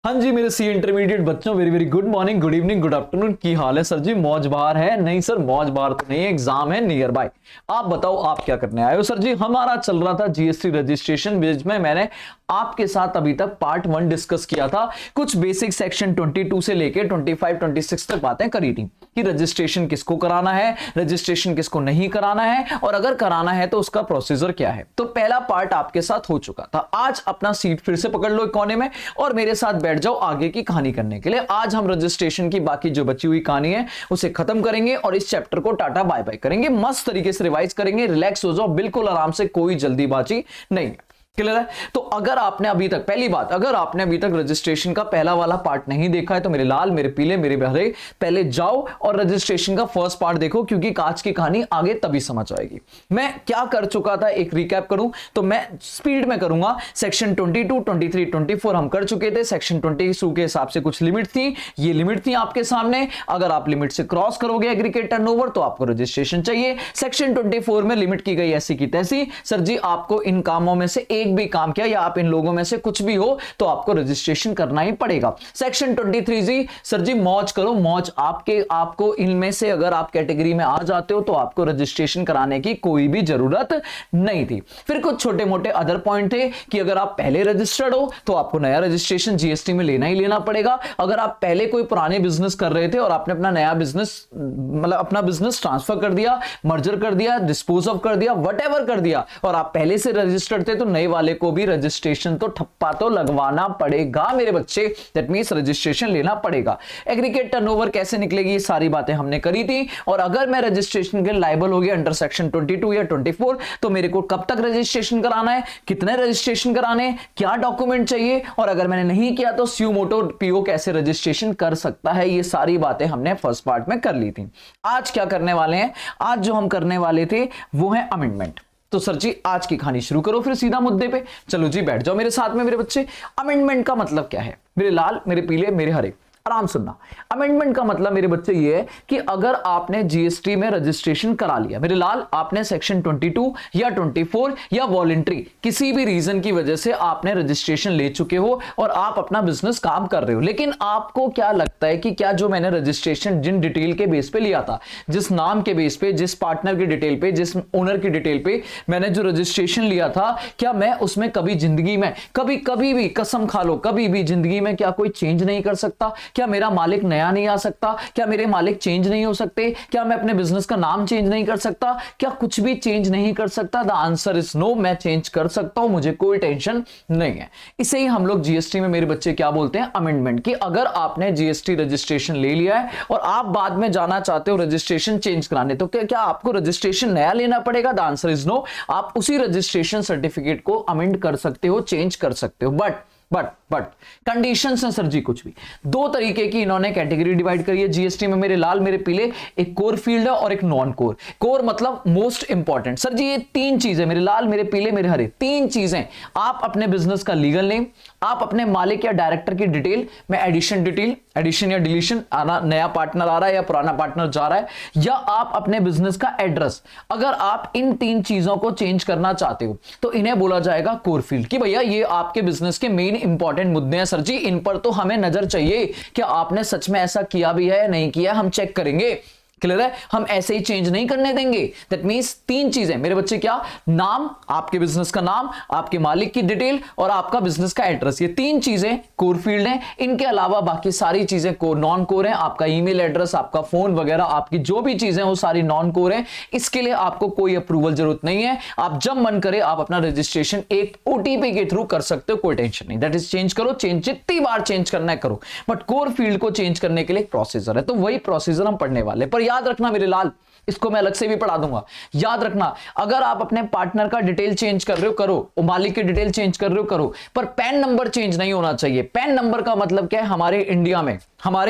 हाँ जी मेरे सी इंटरमीडिएट बच्चों, very very good morning, good evening, good afternoon. की हाल है सर जी? मौज बहार है? नहीं सर, मौज बहार तो नहीं है, एग्जाम है नियर बाय। आप बताओ आप क्या करने आए हो? सर जी हमारा चल रहा था जीएसटी रजिस्ट्रेशन, में मैंने आपके साथ अभी तक पार्ट 1 डिस्कस किया था। कुछ बेसिक सेक्शन 22 से लेके 25 26 तक बातें करी थी कि रजिस्ट्रेशन किसको कराना है, रजिस्ट्रेशन किसको नहीं कराना है, और अगर कराना है तो उसका प्रोसीजर क्या है। तो पहला पार्ट आपके साथ हो चुका था। आज अपना सीट फिर से पकड़ लो एक कोने में और मेरे साथ बैठ जाओ आगे की कहानी करने के लिए। आज हम रजिस्ट्रेशन की बाकी जो बची हुई कहानी है उसे खत्म करेंगे और इस चैप्टर को टाटा बाय बाय करेंगे। मस्त तरीके से रिवाइज करेंगे, रिलैक्स हो जाओ, बिल्कुल आराम से, कोई जल्दीबाजी नहीं है। क्लियर है? तो अगर आपने अभी तक, पहली बात, अगर आपने अभी तक रजिस्ट्रेशन का पहला वाला पार्ट नहीं देखा है तो मेरे लाल, मेरे पीले, मेरे हरे, पहले जाओ और रजिस्ट्रेशन का फर्स्ट पार्ट देखो, क्योंकि कांच की कहानी आगे तभी समझ आएगी। मैं क्या कर चुका था एक रिकैप करूं तो मैं स्पीड में करूंगा। सेक्शन 22, 23, 24 हम कर चुके थे। सेक्शन 22 के हिसाब से कुछ लिमिट थी, ये लिमिट थी आपके सामने। अगर आप लिमिट से क्रॉस करोगे एग्रीगेट टर्नओवर तो आपको रजिस्ट्रेशन चाहिए। सेक्शन 24 में लिमिट की गई ऐसी की तैसी। सर जी आपको इन कामों में से एक भी काम किया या आप इन लोगों में से कुछ भी हो तो आपको रजिस्ट्रेशन करना ही पड़ेगा। सेक्शन 23 जी, सर जी मौज करो, मौज। आपको इनमें से अगर आप कैटेगरी में आ जाते हो तो आपको रजिस्ट्रेशन कराने की कोई भी जरूरत नहीं थी। फिर कुछ छोटे मोटे अदर पॉइंट थे कि अगर आप पहले रजिस्टर्ड हो तो आपको नया रजिस्ट्रेशन जीएसटी में लेना ही लेना पड़ेगा। अगर आप पहले कोई पुराने बिजनेस कर रहे थे और आपने अपना नया बिजनेस, मतलब अपना बिजनेस ट्रांसफर कर दिया, मर्जर कर दिया, डिस्पोज ऑफ कर दिया, व्हाटएवर कर दिया, और आप पहले से रजिस्टर्ड थे तो नए वाले को भी रजिस्ट्रेशन तो ठप्पा तो लगवाना पड़ेगा मेरे बच्चे। दैट मींस रजिस्ट्रेशन लेना पड़ेगा। एग्रीगेट टर्नओवर कैसे निकलेगी, ये सारी बातें हमने करी थी। और अगर मैं रजिस्ट्रेशन के लायबल हो गया अंडर सेक्शन 22 या 24 तो मेरे को कब तक रजिस्ट्रेशन कराना है, कितने रजिस्ट्रेशन कराने, क्या डॉक्यूमेंट चाहिए, और अगर मैंने नहीं किया तो स्यू मोटो पीओ कैसे रजिस्ट्रेशन कर सकता है, ये सारी बातें हमने फर्स्ट पार्ट में कर ली थी। आज क्या करने वाले हैं? आज जो हम करने वाले थे वो है अमेंडमेंट। तो सर जी आज की कहानी शुरू करो फिर सीधा मुद्दे पे। चलो जी बैठ जाओ मेरे साथ में मेरे बच्चे। अमेंडमेंट का मतलब क्या है? मेरे लाल, मेरे पीले, मेरे हरे, आराम सुनना। अमेंडमेंट का मतलब मेरे बच्चे ये है कि अगर आपने जीएसटी में रजिस्ट्रेशन करा लिया, मेरे लाल, आपने सेक्शन 22 या 24 या वॉलंटरी किसी भी रीजन की वजह से आपने रजिस्ट्रेशन ले चुके हो और आप अपना बिजनेस काम कर रहे हो, लेकिन आपको क्या लगता है कि क्या जो मैंने रजिस्ट्रेशन जिन डिटेल के बेस पे लिया था, जिस नाम के बेस पे, जिस पार्टनर की डिटेल पे, जिस ओनर की डिटेल पे मैंने जो रजिस्ट्रेशन लिया था, क्या मैं उसमें कभी जिंदगी में कभी भी, कसम खा लो, कभी भी जिंदगी में क्या कोई चेंज नहीं कर सकता? क्या मेरा मालिक नया नहीं आ सकता? क्या मेरे मालिक चेंज नहीं हो सकते? क्या मैं अपने बिजनेस का नाम चेंज नहीं कर सकता? क्या कुछ भी चेंज नहीं कर सकता? The answer is no. मैं चेंज कर सकता हूं, मुझे कोई टेंशन नहीं है। इसे ही हम लोग जीएसटी में मेरे बच्चे क्या बोलते हैं? अमेंडमेंट। कि अगर आपने जीएसटी रजिस्ट्रेशन ले लिया है और आप बाद में जाना चाहते हो रजिस्ट्रेशन चेंज कराने, तो क्या आपको रजिस्ट्रेशन नया लेना पड़ेगा? The answer is no. आप उसी रजिस्ट्रेशन सर्टिफिकेट को अमेंड कर सकते हो, चेंज कर सकते हो। बट कंडीशंस हैं सर जी कुछ भी। दो तरीके की इन्होंने कैटेगरी डिवाइड करी है जीएसटी में मेरे लाल, मेरे पीले। एक कोर फील्ड है और एक नॉन कोर। कोर मतलब मोस्ट इंपॉर्टेंट। सर जी ये तीन चीजें, मेरे लाल, मेरे पीले, मेरे हरे, तीन चीजें। आप अपने बिजनेस का लीगल नेम, आप अपने मालिक या डायरेक्टर की डिटेल में एडिशन डिटेल, एडिशन या डिलीशन आना, नया पार्टनर आ रहा है या पुराना पार्टनर जा रहा है, या आप अपने बिजनेस का एड्रेस। अगर आप इन तीन चीजों को चेंज करना चाहते हो तो इन्हें बोला जाएगा कोर फील्ड। कि भैया ये आपके बिजनेस के मेन इंपॉर्टेंट मुद्दे हैं सर जी, इन पर तो हमें नजर चाहिए। क्या आपने सच में ऐसा किया भी है या नहीं किया, हम चेक करेंगे। क्लियर है? हम ऐसे ही चेंज नहीं करने देंगे। दैट मींस तीन चीजें मेरे बच्चे, क्या? नाम, आपके बिजनेस का नाम, आपके मालिक की डिटेल और आपका बिजनेस का एड्रेस। ये तीन चीजें कोर फील्ड हैं। इनके अलावा बाकी सारी चीजें कोर, नॉन कोर हैं। आपका ईमेल एड्रेस, आपका फोन वगैरह, आपकी जो भी चीजें वो सारी नॉन कोर हैं। इसके लिए आपको कोई अप्रूवल जरूरत नहीं है। आप जब मन करे आप अपना रजिस्ट्रेशन एक ओटीपी के थ्रू कर सकते हो, कोई टेंशन नहीं। दैट इज चेंज करो, चेंज जितनी बार चेंज करना है करो। बट कोर फील्ड को चेंज करने के लिए प्रोसीजर है, तो वही प्रोसीजर हम पढ़ने वाले। पर याद रखना मेरे लाल, इसको मैं अलग से भी पढ़ा दूंगा। याद रखना, अगर आप अपने पार्टनर का डिटेल चेंज कर रहे हो करो, मालिक की डिटेल चेंज कर रहे हो करो, पर पैन नंबर चेंज नहीं होना चाहिए। पैन नंबर का मतलब क्या है? हमारे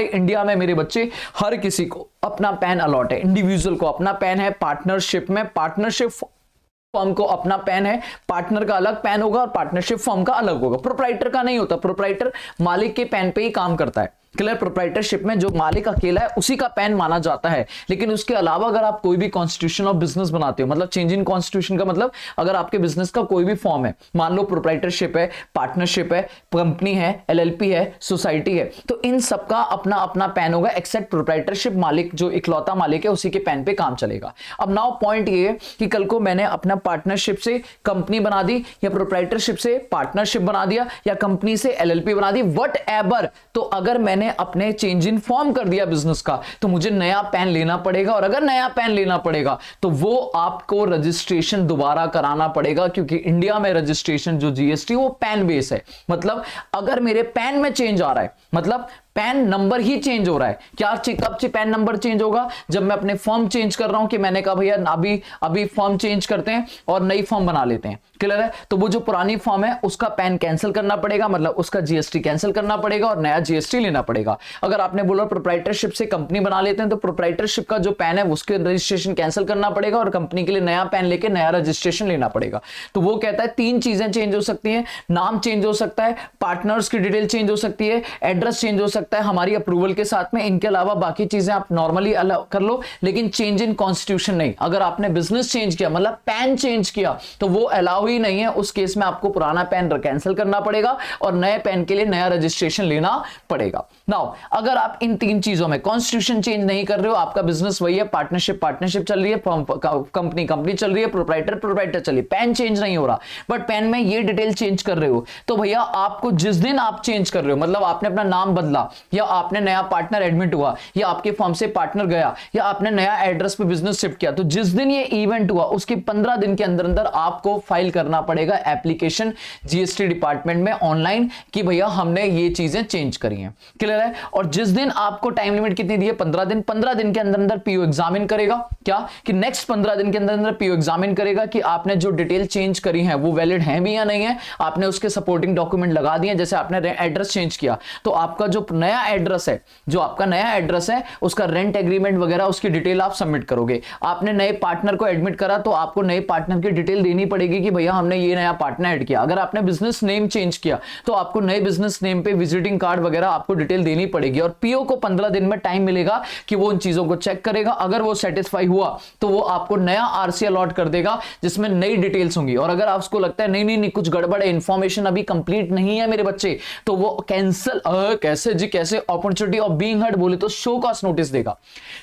इंडिया में मेरे बच्चे हर किसी को अपना पैन अलॉट है। इंडिविजुअल को अपना पैन है। पार्टनरशिप में, पार्टनरशिप फर्म को अपना पैन है। पार्टनर का अलग पैन होगा और पार्टनरशिप फर्म का अलग होगा। प्रोप्राइटर का नहीं होता। प्रोप्राइटर मालिक के पैन पे ही काम करता है। क्लियर, प्रोप्राइटरशिप में जो मालिक अकेला है उसी का पैन माना जाता है। लेकिन उसके अलावा अगर आप कोई भी कॉन्स्टिट्यूशन ऑफ बिजनेस बनाते हो, मतलब चेंज इन कॉन्स्टिट्यूशन का मतलब अगर आपके बिजनेस का कोई भी फॉर्म है, मान लो प्रोप्राइटरशिप है, पार्टनरशिप है, कंपनी है, एलएलपी है, सोसाइटी है, तो इन सबका अपना अपना पैन होगा, एक्सेप्ट प्रोप्राइटरशिप मालिक जो इकलौता मालिक है उसी के पैन पे काम चलेगा। अब नाउ पॉइंट ये है कि कल को मैंने अपना पार्टनरशिप से कंपनी बना दी या प्रोप्राइटरशिप से पार्टनरशिप बना दिया या कंपनी से एलएलपी बना दी, वट एवर, तो अगर मैंने अपने चेंज इन फॉर्म कर दिया बिजनेस का तो मुझे नया पैन लेना पड़ेगा, और अगर नया पैन लेना पड़ेगा तो वो आपको रजिस्ट्रेशन दोबारा कराना पड़ेगा, क्योंकि इंडिया में रजिस्ट्रेशन जो जीएसटी वो पैन बेस है। मतलब अगर मेरे पैन में चेंज आ रहा है, मतलब पैन नंबर ही चेंज हो रहा है, क्या कब से पैन नंबर चेंज होगा, जब मैं अपने फॉर्म चेंज कर रहा हूं कि मैंने कहा भैया अभी फॉर्म चेंज करते हैं और नई फॉर्म बना लेते हैं, क्लियर है, तो वो जो पुरानी फॉर्म है उसका पैन कैंसिल करना पड़ेगा, मतलब उसका जीएसटी कैंसिल करना पड़ेगा और नया जीएसटी लेना पड़ेगा। अगर आपने बोला प्रोप्राइटरशिप से कंपनी बना लेते हैं तो प्रोप्राइटरशिप का जो पैन है उसके रजिस्ट्रेशन कैंसिल करना पड़ेगा और कंपनी के लिए नया पैन लेके नया रजिस्ट्रेशन लेना पड़ेगा। तो वो कहता है 3 चीजें चेंज हो सकती हैं, नाम चेंज हो सकता है, पार्टनर्स की डिटेल चेंज हो सकती है, एड्रेस चेंज हो सकता है हमारी अप्रूवल के साथ में, इनके अलावा बाकी चीजें आप नॉर्मली अलग कर लो, लेकिन चेंज इन कॉन्स्टिट्यूशन नहीं। अगर आपने बिजनेस चेंज किया मतलब पैन चेंज किया तो वो अलाउ ही नहीं है, उस केस में आपको पुराना पैन कैंसिल करना पड़ेगा और नए पैन के लिए नया रजिस्ट्रेशन लेना पड़ेगा। नाउ अगर आप इन 3 चीजों में कॉन्स्टिट्यूशन चेंज नहीं कर रहे हो, आपका बिजनेस वही है, पार्टनरशिप चल रही है, कंपनी चल रही है, प्रोप्राइटर चल रही है, पैन चेंज नहीं हो रहा, बट पैन में ये डिटेल चेंज कर रहे हो, तो भैया आपको जिस दिन आप चेंज कर रहे हो, मतलब आपने अपना नाम बदला या आपने नया पार्टनर एडमिट हुआ या आपके फॉर्म से पार्टनर गया या आपने नया एड्रेस पे बिजनेस शिफ्ट किया, तो जिस दिन ये इवेंट हुआ उसके 15 दिन के अंदर अंदर आपको फाइल करना पड़ेगा एप्लीकेशन जीएसटी डिपार्टमेंट में ऑनलाइन कि भैया हमने ये चीजें चेंज करी हैं, क्लियर है। और जिस दिन आपको टाइम लिमिट कितनी दी है, 15 दिन, 15 दिन के अंदर अंदर पीओ एग्जामिन करेगा, क्या कि नेक्स्ट 15 दिन के अंदर अंदर पीओ एग्जामिन करेगा कि आपने जो डिटेल चेंज करी है वो वैलिड है भी या नहीं है, आपने उसके सपोर्टिंग डॉक्यूमेंट लगा दिए, जैसे आपने एड्रेस चेंज किया तो आपका जो नया एड्रेस है, जो आपका नया एड्रेस है उसका रेंट एग्रीमेंट वगैरह उसकी डिटेल आप सबमिट करोगे। आपने नए पार्टनर को एडमिट करा तो आपको नए पार्टनर की डिटेल देनी पड़ेगी कि भैया हमने ये नया पार्टनर ऐड किया। अगर आपने बिजनेस नेम चेंज किया तो आपको नए बिजनेस नेम पे विजिटिंग कार्ड वगैरह आपको डिटेल देनी पड़ेगी और पीओ को 15 दिन में टाइम मिलेगा कि वो उन चीजों को चेक करेगा। अगर वो सेटिस्फाई हुआ तो वो आपको नया आरसी अलॉट कर देगा जिसमें नई डिटेल्स होंगी। और अगर आपको लगता है नहीं कुछ गड़बड़ है, इंफॉर्मेशन अभी कंप्लीट नहीं है मेरे बच्चे, तो वो कैंसिल कैसे जी कैसे अपॉर्चुनिटी ऑफ बीइंग हर्ड बोले तो शो कॉस्ट नोटिस देगा।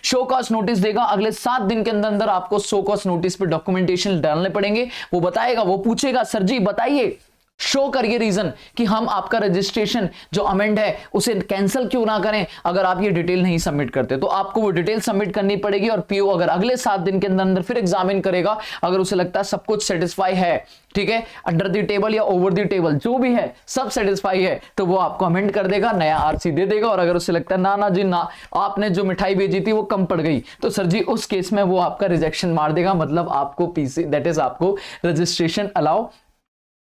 शो कॉस्ट नोटिस देगा, अगले 7 दिन के अंदर अंदर आपको शो कॉस्ट नोटिस पे डॉक्यूमेंटेशन डालने पड़ेंगे। वो बताएगा, वो पूछेगा सर जी बताइए, शो करिए रीजन कि हम आपका रजिस्ट्रेशन जो अमेंड है उसे कैंसिल क्यों ना करें। अगर आप ये डिटेल नहीं सबमिट करते तो आपको वो डिटेल सबमिट करनी पड़ेगी और पीओ अगर अगले 7 दिन के अंदर अंदर फिर एग्जामिन करेगा, अगर उसे लगता है सब कुछ सेटिस्फाई है, ठीक है, अंडर द टेबल या ओवर द टेबल जो भी है सब सेटिस्फाई है, तो वो आपको अमेंड कर देगा, नया आरसी दे देगा। और अगर उसे लगता है ना जी ना, आपने जो मिठाई भेजी थी वो कम पड़ गई, तो सर जी उस केस में वो आपका रिजेक्शन मार देगा, मतलब आपको पीसी दैट इज आपको registration allow,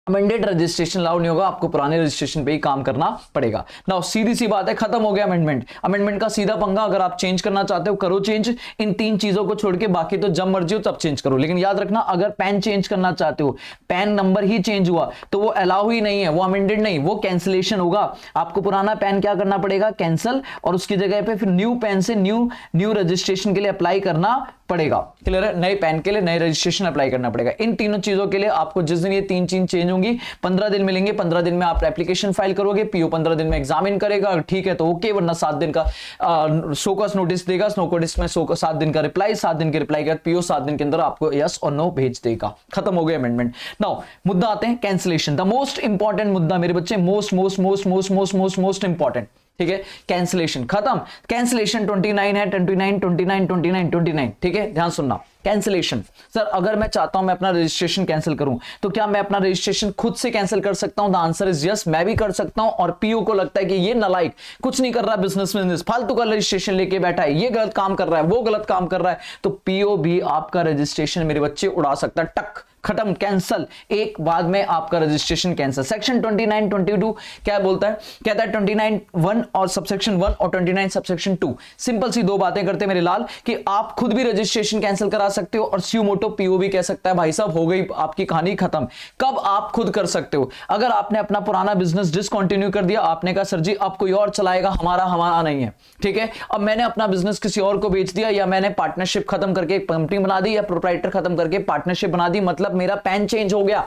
amended registration allow नहीं होगा, आपको पुराने रजिस्ट्रेशन पे ही काम करना पड़ेगा। नाउ सीधी सी बात है, खत्म हो गया अमेंडमेंट का सीधा पंगा। अगर आप चेंज करना चाहते हो करो चेंज, इन 3 चीजों को छोड़ के बाकी तो जब मर्जी हो तब चेंज करो। लेकिन याद रखना अगर पैन चेंज करना चाहते हो, पैन नंबर ही चेंज हुआ तो वो अलाउ ही नहीं है, वो अमेंडेड नहीं, वो कैंसिलेशन होगा। आपको पुराना पैन क्या करना पड़ेगा, कैंसिल, और उसकी जगह पे फिर न्यू पैन से न्यू रजिस्ट्रेशन के लिए अप्लाई करना पड़ेगा, क्लियर है। नए पैन के लिए नए रजिस्ट्रेशन अप्लाई करना पड़ेगा। इन तीनों चीजों के लिए आपको जिस दिन ये 3 चीज चेंज होंगी 15 दिन मिलेंगे, 15 दिन में आप एप्लीकेशन फाइल करोगे, पीओ 15 दिन में एग्जामिन करेगा, ठीक है तो ओके, वरना 7 दिन का शो कॉस्ट नोटिस देगा, शो नोटिस में 7 दिन का रिप्लाई, 7 दिन के रिप्लाई के बाद पीओ 7 दिन के अंदर आपको यस और नो भेज देगा। खत्म हो गया अमेंडमेंट। नाउ मुद्दा आते हैं कैंसिलेशन, द मोस्ट इंपॉर्टेंट मुद्दा मेरे बच्चे, मोस्ट इंपॉर्टेंट, ठीक है। कैंसिलेशन खत्म, कैंसिलेशन 29 है, 29, ठीक है, ध्यान सुनना। कैंसिलेशन, सर अगर मैं चाहता हूं मैं अपना रजिस्ट्रेशन कैंसिल करूं तो क्या मैं अपना रजिस्ट्रेशन खुद से कैंसिल कर सकता हूं? द आंसर इज यस, मैं भी कर सकता हूं। और पीओ को लगता है कि ये नालायक कुछ नहीं कर रहा, बिजनेस फालतू का रजिस्ट्रेशन लेके बैठा है, ये गलत काम कर रहा है, वो गलत काम कर रहा है, तो पीओ भी आपका रजिस्ट्रेशन मेरे बच्चे उड़ा सकता है, टक खत्म, कैंसल, एक बाद में आपका रजिस्ट्रेशन कैंसल। सेक्शन 29 22 क्या बोलता है, कहता है 29 1 और सबसेक्शन 1 और 29 सबसेक्शन 2 सिंपल सी दो बातें करते हैं मेरे लाल कि आप खुद भी रजिस्ट्रेशन कैंसिल करा सकते हो और स्यू मोटो पीओ भी कह सकता है भाई साहब हो गई आपकी कहानी खत्म। कब आप खुद कर सकते हो, अगर आपने अपना पुराना बिजनेस डिसकंटिन्यू कर दिया, आपने कहा सर जी अब कोई और चलाएगा, हमारा नहीं है, ठीक है, अब मैंने अपना बिजनेस किसी और को बेच दिया या मैंने पार्टनरशिप खत्म करके एक कंपनी बना दी या प्रोप्राइटर खत्म करके पार्टनरशिप बना दी, मतलब मेरा पैन चेंज हो गया,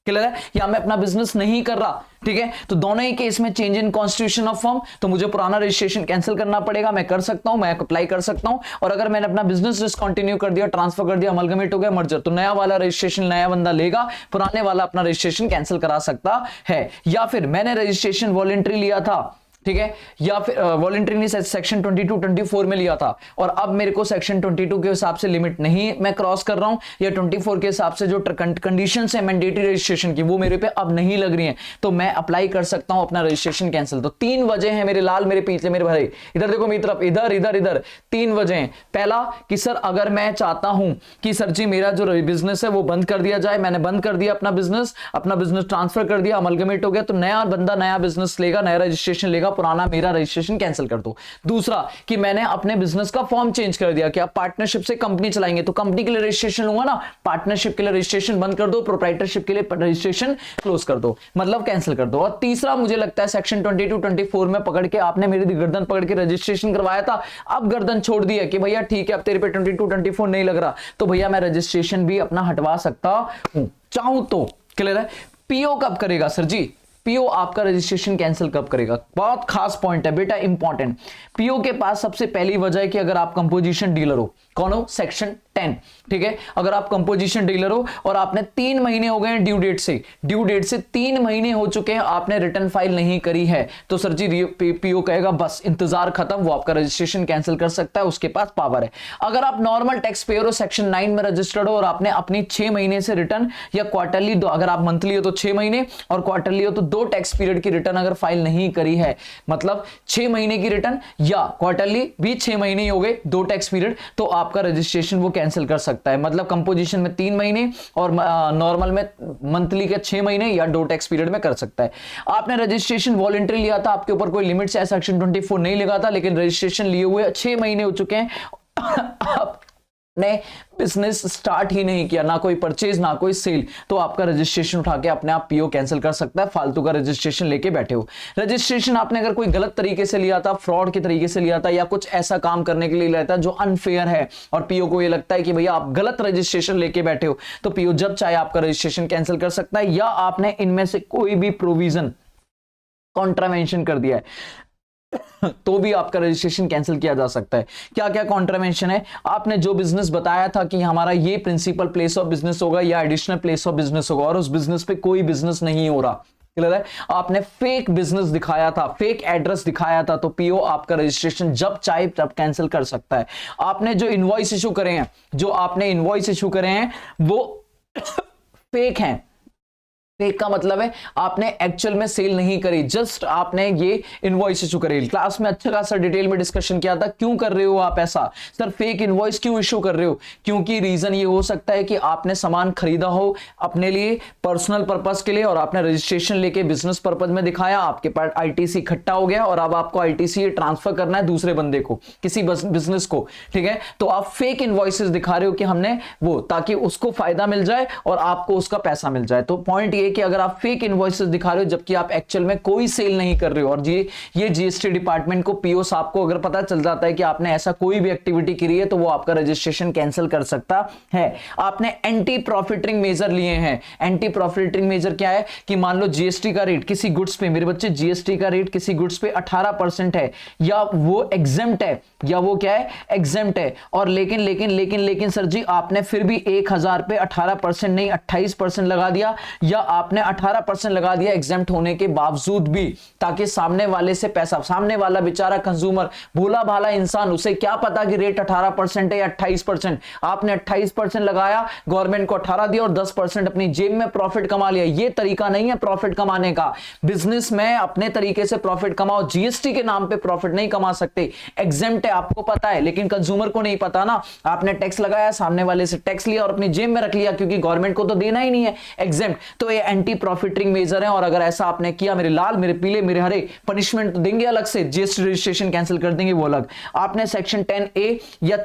क्लियर है, या मैं अपना बिजनेस नहीं कर रहा, ठीक है, तो दोनों ही केस में change in constitution of firm, तो मुझे पुराना रजिस्ट्रेशन कैंसिल करना पड़ेगा, मैं कर सकता हूं, मैं अप्लाई कर सकता हूं। और अगर मैंने अपना बिजनेस डिसकंटिन्यू कर दिया, ट्रांसफर कर दिया, अमलगमेट हो गया, मर्जर, तो नया वाला रजिस्ट्रेशन नया बंदा लेगा, पुराने वाला अपना रजिस्ट्रेशन कैंसिल करा सकता है। या फिर मैंने रजिस्ट्रेशन वॉलंटरी लिया था, ठीक है, या फिर वॉलंटरी नहीं, सेक्शन 22 24 में लिया था और अब मेरे को सेक्शन 22 के हिसाब से लिमिट नहीं मैं क्रॉस कर रहा हूं या 24 के हिसाब से जो कंडीशंस है मैंडेटरी रजिस्ट्रेशन की वो मेरे पे अब नहीं लग रही हैं, तो मैं अप्लाई कर सकता हूं अपना रजिस्ट्रेशन कैंसिल। तो तीन वजह है मेरे लाल, मेरे पीछे मेरे भाई, इधर देखो मेरी तरफ, इधर इधर इधर, तीन वजह हैं। पहला कि सर अगर मैं चाहता हूं कि सर जी मेरा जो बिजनेस है वो बंद कर दिया जाए, मैंने बंद कर दिया अपना बिजनेस ट्रांसफर कर दिया, अमलगमेट हो गया, तो नया बंदा नया बिजनेस लेगा, नया रजिस्ट्रेशन लेगा, पुराना मेरा रजिस्ट्रेशन कैंसिल कर दो। दूसरा कि मैंने अपने बिजनेस का फॉर्म चेंज कर दिया कि आप पार्टनरशिप से कंपनी चलाएंगे तो कंपनी के लिए रजिस्ट्रेशन लूंगा ना, पार्टनरशिप के लिए रजिस्ट्रेशन बंद कर दो, प्रोप्राइटरशिप के लिए रजिस्ट्रेशन क्लोज कर दो, मतलब कैंसिल कर दो। और तीसरा मुझे लगता है सेक्शन 22 24 में पकड़ के आपने मेरी गर्दन पकड़ के रजिस्ट्रेशन करवाया था, अब गर्दन छोड़ दी है कि भैया ठीक है अब तेरे पे 22 24 नहीं लग रहा, तो भैया मैं रजिस्ट्रेशन भी अपना हटवा सकता हूं चाहूं तो, क्लियर है। पीओ कब करेगा सर जी, पीओ आपका रजिस्ट्रेशन कैंसिल कब करेगा, बहुत खास पॉइंट है बेटा, इंपॉर्टेंट। पीओ के पास सबसे पहली वजह है कि अगर आप कंपोजिशन डीलर हो, कौन हो, सेक्शन 10, ठीक है, अगर आप कंपोजिशन डीलर हो और आपने 3 महीने हो गए ड्यू डेट से 3 महीने हो चुके हैं, आपने रिटर्न फाइल नहीं करी है, तो सर जी पीओ कहेगा बस इंतजार खत्म, वो आपका रजिस्ट्रेशन कैंसिल कर सकता है, उसके पास पावर है। अगर आप नॉर्मल टैक्स पेयर हो, सेक्शन 9 में रजिस्टर्ड हो और आपने अपनी 6 महीने से रिटर्न या क्वार्टरली, अगर आप मंथली हो तो 6 महीने और क्वार्टरली हो तो 2 टैक्स पीरियड की रिटर्न अगर फाइल नहीं करी है, मतलब 6 महीने की रिटर्न या क्वार्टरली भी 6 महीने ही हो गए, 2 टैक्स पीरियड, तो आपका रजिस्ट्रेशन वो कैंसिल कर सकता है। मतलब कंपोजिशन में 3 महीने और नॉर्मल में मंथली के 6 महीने या 2 टैक्स पीरियड में कर सकता है। आपने रजिस्ट्रेशन वॉलंटरी लिया था, आपके ऊपर कोई लिमिट है सेक्शन 24 नहीं लगा था, लेकिन रजिस्ट्रेशन लिए हुए 6 महीने हो चुके हैं, ने बिजनेस स्टार्ट ही नहीं किया, ना कोई परचेज ना कोई सेल, तो आपका रजिस्ट्रेशन उठा के अपने आप पीओ कैंसिल कर सकता है, फालतू का रजिस्ट्रेशन लेके बैठे हो। रजिस्ट्रेशन आपने अगर कोई गलत तरीके से लिया था, फ्रॉड के तरीके से लिया था या कुछ ऐसा काम करने के लिए लिया था जो अनफेयर है और पीओ को ये लगता है कि भैया आप गलत रजिस्ट्रेशन लेके बैठे हो, तो पीओ जब चाहे आपका रजिस्ट्रेशन कैंसिल कर सकता है। या आपने इनमें से कोई भी प्रोविजन कॉन्ट्रावेंशन कर दिया है तो भी आपका रजिस्ट्रेशन कैंसिल किया जा सकता है। क्या क्या कॉन्ट्रावेंशन है, आपने जो बिजनेस बताया था कि हमारा ये प्रिंसिपल प्लेस ऑफ बिजनेस होगा या एडिशनल प्लेस ऑफ बिजनेस होगा और उस बिजनेस पे कोई बिजनेस नहीं हो रहा, क्लियर है, आपने फेक बिजनेस दिखाया था, फेक एड्रेस दिखाया था, तो पीओ आपका रजिस्ट्रेशन जब चाहे तब कैंसिल कर सकता है। आपने जो इनवॉइस इशू करे हैं, वो फेक हैं। फेक का मतलब है आपने एक्चुअल में सेल नहीं करी, जस्ट आपने ये इनवॉइस इशू करी। क्लास में अच्छा खासा डिटेल में डिस्कशन किया था, क्यों कर रहे हो आप ऐसा, सर फेक इनवॉइस क्यों इशू कर रहे हो, क्योंकि रीजन ये हो सकता है कि आपने सामान खरीदा हो अपने लिए पर्सनल पर्पस के लिए और आपने रजिस्ट्रेशन लेके बिजनेस पर्पस में दिखाया, आपके पास आईटीसी इकट्ठा हो गया और अब आपको आईटीसी ट्रांसफर करना है दूसरे बंदे को, किसी बिजनेस को, ठीक है, तो आप फेक इनवॉइसेस दिखा रहे हो कि हमने वो, ताकि उसको फायदा मिल जाए और आपको उसका पैसा मिल जाए। तो पॉइंट ये कि अगर आप फेक इनवॉइसेस दिखा रहे हो जबकि आप एक्चुअल में कोई सेल नहीं कर रहे हो, और ये जीएसटी डिपार्टमेंट को, पीओ साहब को अगर पता चल जाता है कि आपने ऐसा कोई भी एक्टिविटी करी है तो वो आपका रजिस्ट्रेशन कैंसिल कर सकता है। आपने एंटी प्रॉफिटिंग मेजर लिए हैं। एंटी प्रॉफिटिंग मेजर क्या है कि मान लो जीएसटी का रेट किसी गुड्स पे, मेरे बच्चे जीएसटी का रेट किसी गुड्स पे 18% है या वो एग्जेम्प्ट है या वो क्या है, एग्जेम्प्ट है, और लेकिन सर जी आपने फिर भी 1000 पे 18% नहीं 28% लगा दिया, या आपने 18% लगा दिया एग्जेम्प्ट होने के बावजूद भी, ताकि सामने वाले से पैसा, सामने वाला बेचारा कंज्यूमर, भोला भाला इंसान, उसे क्या पता कि रेट 18% है या 28%। आपने 28% लगाया, गवर्नमेंट को 18 दिया और 10% अपनी जेब में प्रॉफिट कमा लिया। यह तरीका नहीं है प्रॉफिट कमाने का। बिजनेस में अपने तरीके से प्रॉफिट कमाओ, जीएसटी के नाम पे प्रॉफिट नहीं कमा सकते। एग्जेम्प्ट है आपको पता है, लेकिन कंज्यूमर को नहीं पता ना। आपने टैक्स लगाया, सामने वाले से टैक्स लिया और अपनी जेब में रख लिया, क्योंकि गवर्नमेंट को तो देना ही नहीं है एग्जेम्प्ट। तो ये एंटी प्रॉफिटिंग मेजर है, और अगर ऐसा आपने किया, मेरे लाल, मेरे पीले, मेरे हरे, पनिशमेंट तो देंगे अलग से, जीएसटी रजिस्ट्रेशन कैंसिल कर देंगे वो अलग। आपने सेक्शन 10A या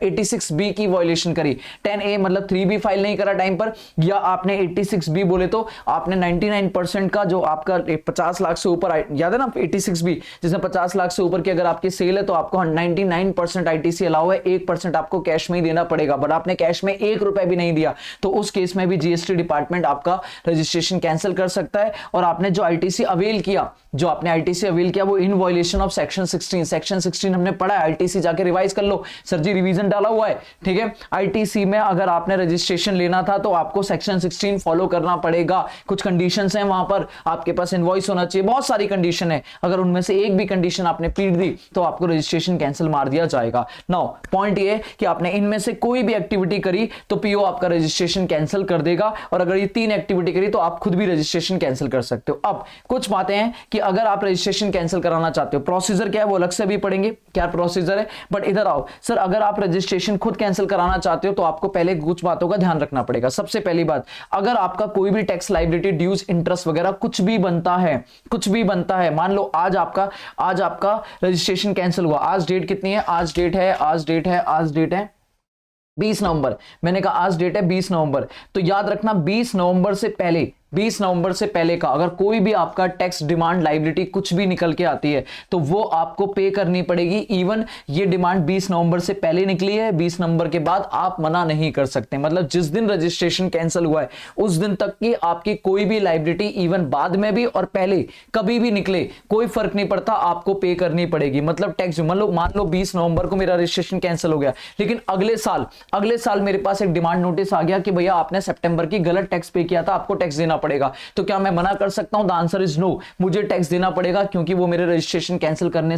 86B की वायलेशन करी, 10A मतलब 3B फाइल नहीं करा टाइम पर, या आपने 86B बोले तो आपने 99% का जो आपका 50 लाख से ऊपर, याद है ना 86B, जिसमें 50 लाख से ऊपर की अगर आपकी सेल है तो आपको 99% आईटीसी अलाउ है, 1% आपको कैश में ही देना पड़ेगा। बट आपने कैश में 1 रुपए भी नहीं दिया तो उस केस में भी जीएसटी डिपार्टमेंट आपका रजिस्ट्रेशन कैंसिल कर सकता है। और आपने जो आईटीसी अवेल किया, वो in violation of section 16, section 16 हमने पढ़ा है, आईटीसी जाके रिवाइज कर लो सर जी, रिवीजन डाला हुआ है, ठीक है। आईटीसी में अगर आपने रजिस्ट्रेशन लेना था तो आपको सेक्शन 16 फॉलो करना पड़ेगा। कुछ कंडीशंस हैं वहां पर, आपके पास इनवॉइस होना चाहिए, बहुत सारी कंडीशन है। अगर उनमें से एक भी कंडीशन आपने पीट दी तो आपको रजिस्ट्रेशन कैंसिल मार दिया जाएगा। नाउ पॉइंट ये कि आपने इनमें से कोई भी एक्टिविटी करी तो पीओ आपका रजिस्ट्रेशन कैंसिल कर देगा, और अगर ये 3 एक्टिविटी करी तो आप खुद भी रजिस्ट्रेशन कैंसिल कर सकते हो। अब कुछ बातें हैं कि अगर आप रजिस्ट्रेशन कैंसिल कराना चाहते हो, प्रोसीजर क्या है वो अलग से भी पढ़ेंगे, क्या प्रोसीजर है। बट इधर आओ सर, अगर आप रजिस्ट्रेशन खुद कैंसिल कराना चाहते हो तो आपको पहले कुछ बातों का ध्यान रखना पड़ेगा। सबसे पहली बात, अगर आपका कोई भी टैक्स लायबिलिटी, ड्यूज, इंटरेस्ट वगैरह कुछ भी बनता है, मान लो आज आपका रजिस्ट्रेशन कैंसिल हुआ, आज डेट कितनी है, आज डेट है 20 नवंबर। मैंने कहा आज डेट है 20 नवंबर, तो याद रखना 20 नवंबर से पहले का अगर कोई भी आपका टैक्स डिमांड लायबिलिटी कुछ भी निकल के आती है तो वो आपको पे करनी पड़ेगी। इवन ये डिमांड 20 नवंबर से पहले निकली है, 20 नवंबर के बाद आप मना नहीं कर सकते। मतलब जिस दिन रजिस्ट्रेशन कैंसिल हुआ है उस दिन तक की आपकी कोई भी लायबिलिटी, इवन बाद में भी और पहले कभी भी निकले, कोई फर्क नहीं पड़ता, आपको पे करनी पड़ेगी। मतलब टैक्स मान लो 20 नवंबर को मेरा रजिस्ट्रेशन कैंसिल हो गया, लेकिन अगले साल मेरे पास एक डिमांड नोटिस आ गया कि भैया आपने सितंबर की गलत टैक्स पे किया था, आपको टैक्स देना पड़ेगा। तो क्या मैं मना कर सकता हूं? द आंसर इज नो, मुझे टैक्स देना पड़ेगा, क्योंकि वो मेरे रजिस्ट्रेशन कैंसिल करने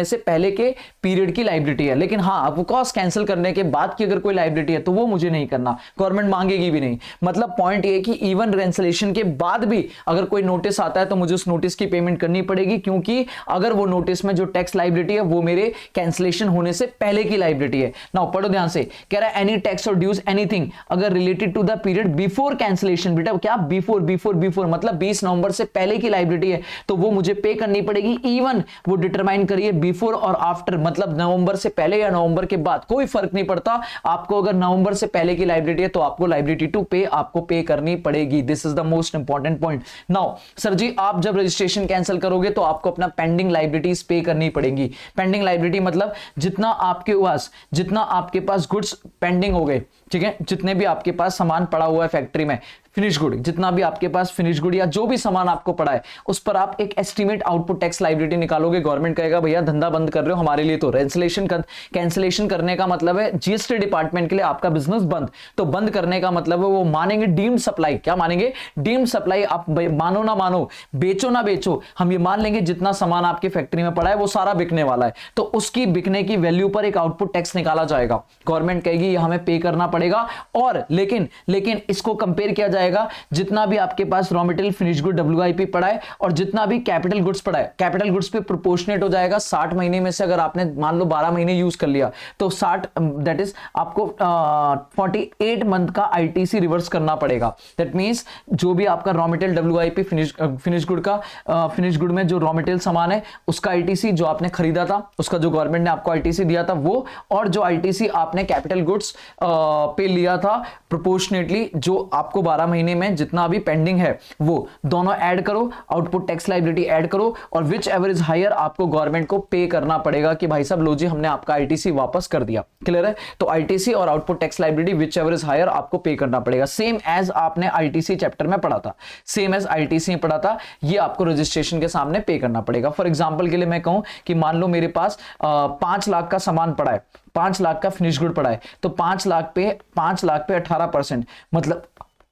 से पहले के पीरियड की लायबिलिटी है। लेकिन हाँ, ऑफ कोर्स कैंसिल करने के बाद की अगर कोई लायबिलिटी है तो वो मुझे नहीं करना, गवर्नमेंट मांगेगी भी नहीं। मतलब पॉइंट ये कि इवन कैंसिलेशन के बाद भी अगर कोई नोटिस आता है तो मुझे उस नोटिस की पेमेंट करनी पड़ेगी, क्योंकि अगर वो नोटिस में जो टैक्स लायबिलिटी है वो मेरे कैंसिलेशन होने से पहले की लायबिलिटी है। नाउ पढ़ो ध्यान से, कह रहा है एनी टैक्स और ड्यूज एनीथिंग अगर related to the period before cancellation, बेटा क्या बिफोर मतलब 20 नवंबर से पहले की लायबिलिटी है तो वो मुझे पे करनी पड़ेगी। इवन वो डिटरमाइन करिए बिफोर और आफ्टर, मतलब नवंबर से पहले या नवंबर के बाद, कोई फर्क नहीं पड़ता। आपको अगर नवंबर से पहले की लायबिलिटी है तो आपको लायबिलिटी टू पे आपको पे करनी पड़ेगी। This is the most important point. Now sir ji, आप जब रजिस्ट्रेशन कैंसिल करोगे तो आपको अपना पेंडिंग लायबिलिटीज पे करनी पड़ेगी। पेंडिंग लायबिलिटी मतलब जितना आपके पास गुड्स पेंडिंग हो गए, ठीक है, जितने भी आपके पास सामान पड़ा हुआ है फैक्ट्री में, फिनिश गुड, जितना भी आपके पास फिनिश गुड या जो भी सामान आपको पड़ा है उस पर आप एक एस्टीमेट आउटपुट टैक्स लायबिलिटी निकालोगे। गवर्नमेंट कहेगा भैया धंधा बंद कर रहे हो, हमारे लिए तो कैंसिलेशन करने का मतलब है जीएसटी डिपार्टमेंट के लिए आपका बिजनेस बंद। तो बंद करने का मतलब है वो मानेंगे डीम्ड सप्लाई। क्या मानेंगे? Deemed supply. आप मानो ना मानो, बेचो ना बेचो, हम ये मान लेंगे जितना सामान आपकी फैक्ट्री में पड़ा है वो सारा बिकने वाला है, तो उसकी बिकने की वैल्यू पर एक आउटपुट टैक्स निकाला जाएगा। गवर्नमेंट कहेगी ये हमें पे करना पड़ेगा। और लेकिन इसको कंपेयर किया जाएगा, जितना भी आपके पास raw material, finish good, WIP पड़ा है और जितना भी कैपिटल गुड्स पड़ा है, कैपिटल गुड्स पे प्रोपोर्शनेट हो जाएगा। 60 महीने में से अगर आपने मान लो 12 महीने यूज कर लिया तो 60 दैट इज आपको 48 मंथ का आईटीसी रिवर्स करना पड़ेगा। दैट मींस जो भी आपका raw material, WIP, finish good में जो रॉ मटेरियल सामान है उसका आईटीसी, जो आपने खरीदा था उसका जो गवर्नमेंट ने आपको आईटीसी दिया था वो, और जो आईटीसी आपने कैपिटल गुड्स पे लिया था प्रोपोर्शनेटली, जो आपको 12 महीने में जितना भी पेंडिंग है वो दोनों ऐड करो, आउटपुट टैक्स लायबिलिटी ऐड करो, और विच एवर इज हायर आपको गवर्नमेंट को पे करना पड़ेगा कि भाई साहब लो जी हमने आपका आईटीसी वापस कर दिया। क्लियर है? तो आईटीसी और output tax liability which ever is higher आपको पे करना पड़ेगा। सेम एज आपने आईटीसी चैप्टर में पढ़ा था, ये आपको रजिस्ट्रेशन के सामने पे करना पड़ेगा। फॉर एग्जाम्पल के लिए मैं कहूं कि मान लो मेरे पास 5 लाख का सामान पड़ा है, 5 लाख का फिनिश गुड पड़ा है, तो 5 लाख पे 18%, मतलब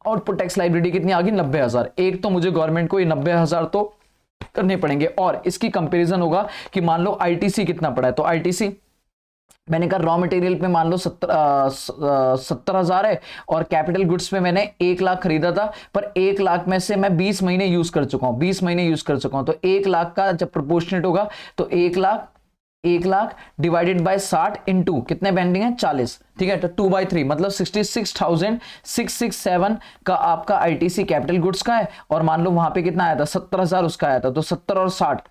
आउटपुट टैक्स लायबिलिटी कितनी आ गई 90,000। एक तो मुझे गवर्नमेंट को ये 90,000 तो करने पड़ेंगे, और इसकी कंपैरिजन होगा कि मान लो आईटीसी कितना पड़ा है, तो आईटीसी मैंने कहा रॉ मटेरियल पे मान लो 70,000 है, और कैपिटल गुड्स पे मैंने 1 लाख खरीदा था, पर 1 लाख में से मैं 20 महीने यूज कर चुका हूं, 20 महीने यूज कर चुका हूं, तो 1 लाख का जब प्रोपोर्शनेट होगा तो 1 लाख डिवाइडेड बाय 60 इंटू कितने पेंडिंग है 40, ठीक है, तो 2/3 मतलब 66,667 का आपका आईटीसी कैपिटल गुड्स का है, और मान लो वहां पे कितना आया था 70,000 उसका आया था, तो 70 और 60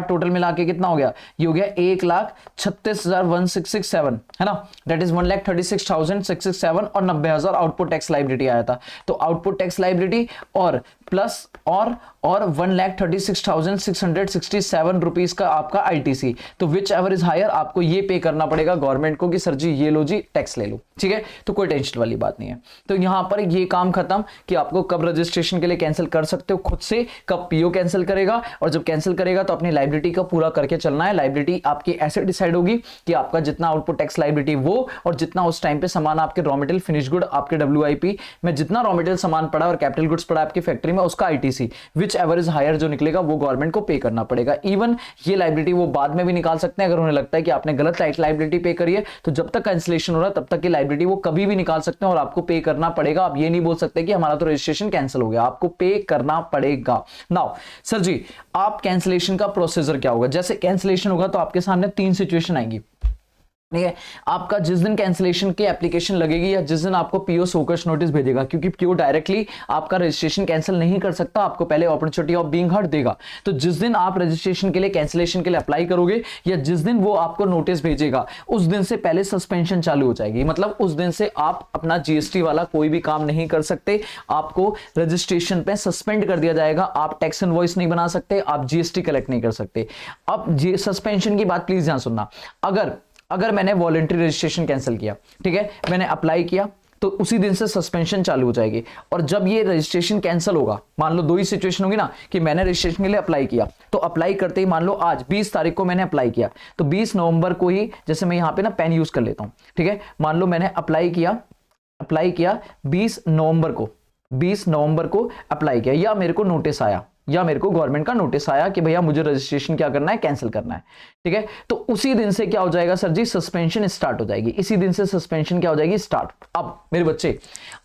टोटल मिला के कितना हो गया, ये हो गया 1,36,1667 है ना, दैट इज 1,36,667 और 90,000 आउटपुट टैक्स लायबिलिटी आया था। तो आउटपुट टैक्स लायबिलिटी और प्लस और 1,36,667 रुपीज का आपका आईटीसी, तो विच एवर इज हायर आपको ये पे करना पड़ेगा गवर्नमेंट को कि सर जी ये लो जी टैक्स ले लो, ठीक है, तो कोई टेंशन वाली बात नहीं है। तो यहां पर ये काम खत्म कि आपको कब रजिस्ट्रेशन के लिए कैंसिल कर सकते हो खुद से, कब पीओ कैंसिल करेगा, और जब कैंसिल करेगा तो अपनी लायबिलिटी का पूरा करके चलना है। लायबिलिटी आपकी ऐसे डिसाइड होगी कि आपका जितना आउटपुट टैक्स लायबिलिटी वो, और जितना उस टाइम पे सामान आपके रॉ मटेरियल फिनिश गुड आपके डब्ल्यूआईपी में जितना रॉ मटेरियल सामान पड़ा और कैपिटल गुड्स पड़ा आपकी फैक्ट्री में, उसका ITC which ever is higher जो निकलेगा वो गवर्नमेंट को पे करना पड़ेगा। इवन ये लायबिलिटी वो बाद में भी निकाल सकते हैं, अगर उन्हें लगता है कि आपने गलत लायबिलिटी पे करी है, तो जब तक कैंसिलेशन हो रहा है तब तक की लायबिलिटी वो कभी भी निकाल सकते हैं और आपको पे करना पड़ेगा। आप ये नहीं बोल सकते कि हमारा तो रजिस्ट्रेशन कैंसिल हो गया, आपको पे करना पड़ेगा। नाउ सर जी आप कैंसिलेशन का प्रोसीजर क्या होगा, जैसे कैंसिलेशन होगा तो आपके सामने 3 सिचुएशन आएंगी, ठीक है। आपका जिस दिन कैंसिलेशन की एप्लीकेशन लगेगी या जिस दिन आपको पीओ सोकश नोटिस भेजेगा, क्योंकि पीओ डायरेक्टली आपका रजिस्ट्रेशन कैंसिल नहीं कर सकता, आपको पहले अपॉर्चुनिटी ऑफ बीइंग हर्ड देगा। तो जिस दिन आप रजिस्ट्रेशन के लिए कैंसिलेशन के लिए अप्लाई करोगे या जिस दिन वो आपको नोटिस भेजेगा उस दिन से पहले सस्पेंशन चालू हो जाएगी, मतलब उस दिन से आप अपना जीएसटी वाला कोई भी काम नहीं कर सकते, आपको रजिस्ट्रेशन पे सस्पेंड कर दिया जाएगा, आप टैक्स इनवॉइस नहीं बना सकते, आप जीएसटी कलेक्ट नहीं कर सकते। अब सस्पेंशन की बात प्लीज ध्यान सुनना, अगर मैंने वॉलंटरी रजिस्ट्रेशन कैंसिल किया, ठीक है, मैंने अप्लाई किया, तो उसी दिन से सस्पेंशन चालू हो जाएगी। और जब ये रजिस्ट्रेशन कैंसिल होगा, मान लो 2 ही सिचुएशन होगी ना, कि मैंने रजिस्ट्रेशन के लिए अप्लाई किया, तो अप्लाई करते ही मान लो आज 20 तारीख को मैंने अप्लाई किया, तो 20 नवंबर को ही, जैसे मैं यहां पे ना पेन यूज कर लेता हूं, ठीक है, मान लो मैंने अप्लाई किया 20 नवंबर को अप्लाई किया, या मेरे को नोटिस आया, या मेरे को गवर्नमेंट का नोटिस आया कि भैया मुझे रजिस्ट्रेशन क्या करना है, कैंसिल करना है, ठीक है, तो उसी दिन से क्या हो जाएगा सर जी, सस्पेंशन स्टार्ट हो जाएगी, इसी दिन से सस्पेंशन क्या हो जाएगी, स्टार्ट। अब मेरे बच्चे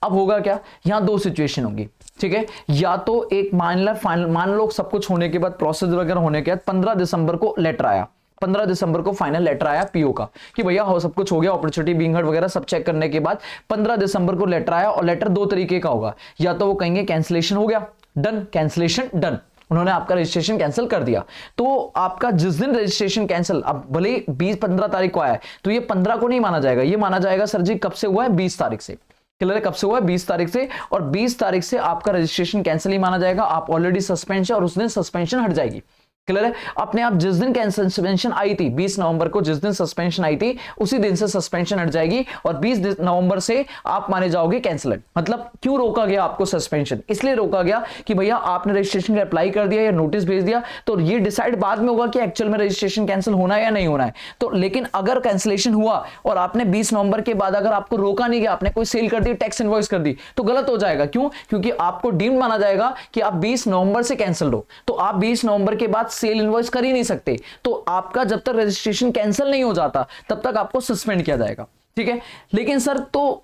अब होगा क्या, यहां 2 सिचुएशन होंगी, ठीक है, या तो एक मान लो सब कुछ होने के बाद, प्रोसेस वगैरह होने के बाद 15 दिसंबर को लेटर आया, 15 दिसंबर को फाइनल लेटर आया पीओ का कि भैया हो सब कुछ हो गया, अपॉर्चुनिटी बीइंग हर्ड वगैरह सब चेक करने के बाद 15 दिसंबर को लेटर आया, और लेटर 2 तरीके का होगा, या तो वो कहेंगे कैंसिलेशन हो गया, डन, कैंसिलेशन डन, उन्होंने आपका रजिस्ट्रेशन कैंसिल कर दिया। तो आपका जिस दिन रजिस्ट्रेशन कैंसिल, अब भले 20-15 तारीख को आया है, तो ये 15 को नहीं माना जाएगा, ये माना जाएगा सर जी कब से हुआ है, 20 तारीख से, क्लियर है, कब से हुआ है, 20 तारीख से, और 20 तारीख से आपका रजिस्ट्रेशन कैंसिल ही माना जाएगा, आप ऑलरेडी सस्पेंशन, और उस दिन सस्पेंशन हट जाएगी, क्लियर है। अपने आप जिस दिन सस्पेंशन आई थी 20 नवंबर को, जिस दिन सस्पेंशन आई थी उसी दिन से सस्पेंशन हट जाएगी, और 20 नवंबर से आप माने जाओगे कैंसिलेड। मतलब क्यों रोका गया आपको सस्पेंशन, इसलिए रोका गया कि भैया आपने रजिस्ट्रेशन के अप्लाई कर दिया या नोटिस भेज दिया, तो ये डिसाइड बाद में होगा कि एक्चुअल में रजिस्ट्रेशन कैंसिल होना है या नहीं होना है। तो लेकिन अगर कैंसिलेशन हुआ और आपने 20 नवंबर के बाद अगर आपको रोका नहीं गया, आपने कोई सेल कर दी, टैक्स इनवॉइस कर दी, तो गलत हो जाएगा। क्यों? क्योंकि आपको डीम्ड माना जाएगा कि आप 20 नवंबर से कैंसिल हो, तो आप 20 नवंबर के बाद सेल इनवॉइस कर ही नहीं सकते, तो आपका जब तक रजिस्ट्रेशन कैंसिल नहीं हो जाता तब तक आपको सस्पेंड किया जाएगा, ठीक है। लेकिन सर तो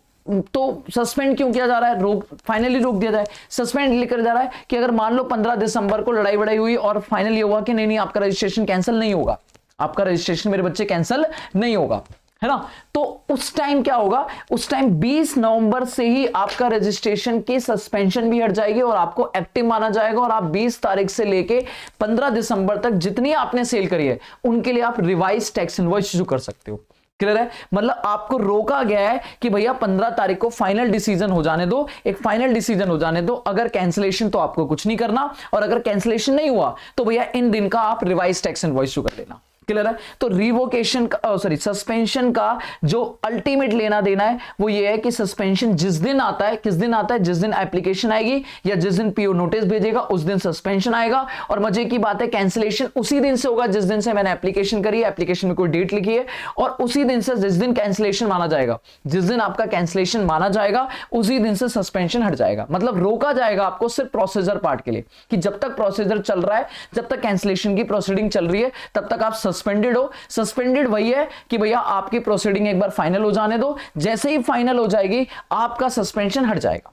सस्पेंड क्यों किया जा रहा है, फाइनली रोक दिया जाए, सस्पेंड लेकर जा रहा है कि अगर मान लो 15 दिसंबर को लड़ाई बड़ाई हुई और फाइनली हुआ कि नहीं आपका रजिस्ट्रेशन कैंसिल नहीं होगा, आपका रजिस्ट्रेशन मेरे बच्चे कैंसिल नहीं होगा, है ना, तो उस टाइम क्या होगा, उस टाइम 20 नवंबर से ही आपका रजिस्ट्रेशन की सस्पेंशन भी हट जाएगी और आपको एक्टिव माना जाएगा, और आप 20 तारीख से लेके 15 दिसंबर तक जितनी आपने सेल करी है उनके लिए आप रिवाइज टैक्स इनवॉइस इशू कर सकते हो, क्लियर है। मतलब आपको रोका गया है कि भैया 15 तारीख को फाइनल डिसीजन हो जाने दो, एक फाइनल डिसीजन हो जाने दो, अगर कैंसिलेशन तो आपको कुछ नहीं करना, और अगर कैंसिलेशन नहीं हुआ तो भैया इन दिन का आप रिवाइज टैक्स इनवॉइस इशू कर लेना, क्लियर है। तो रिवोकेशन का सॉरी सस्पेंशन का जो अल्टीमेट लेना देना है वो ये है कि सस्पेंशन जिस दिन आता है, किस दिन आता है, जिस दिन एप्लीकेशन आएगी या जिस दिन पीओ नोटिस भेजेगा उस दिन सस्पेंशन आएगा। और मजे की बात है कैंसिलेशन उसी दिन से होगा जिस दिन से मैंने एप्लीकेशन करी है, एप्लीकेशन में कोई डेट लिखी है, और उसी दिन से जिस दिन कैंसिलेशन माना जाएगा, जिस दिन आपका कैंसिलेशन माना जाएगा उसी दिन से सस्पेंशन हट जाएगा। मतलब रोका जाएगा आपको सिर्फ प्रोसीजर पार्ट के लिए कि जब तक प्रोसीजर चल रहा है, जब तक कैंसिलेशन की प्रोसीडिंग चल रही है तब तक आप सस्पेंडेड हो। सस्पेंडेड वही है कि भैया आपकी प्रोसीडिंग एक बार फाइनल हो जाने दो, जैसे ही फाइनल हो जाएगी आपका सस्पेंशन हट जाएगा।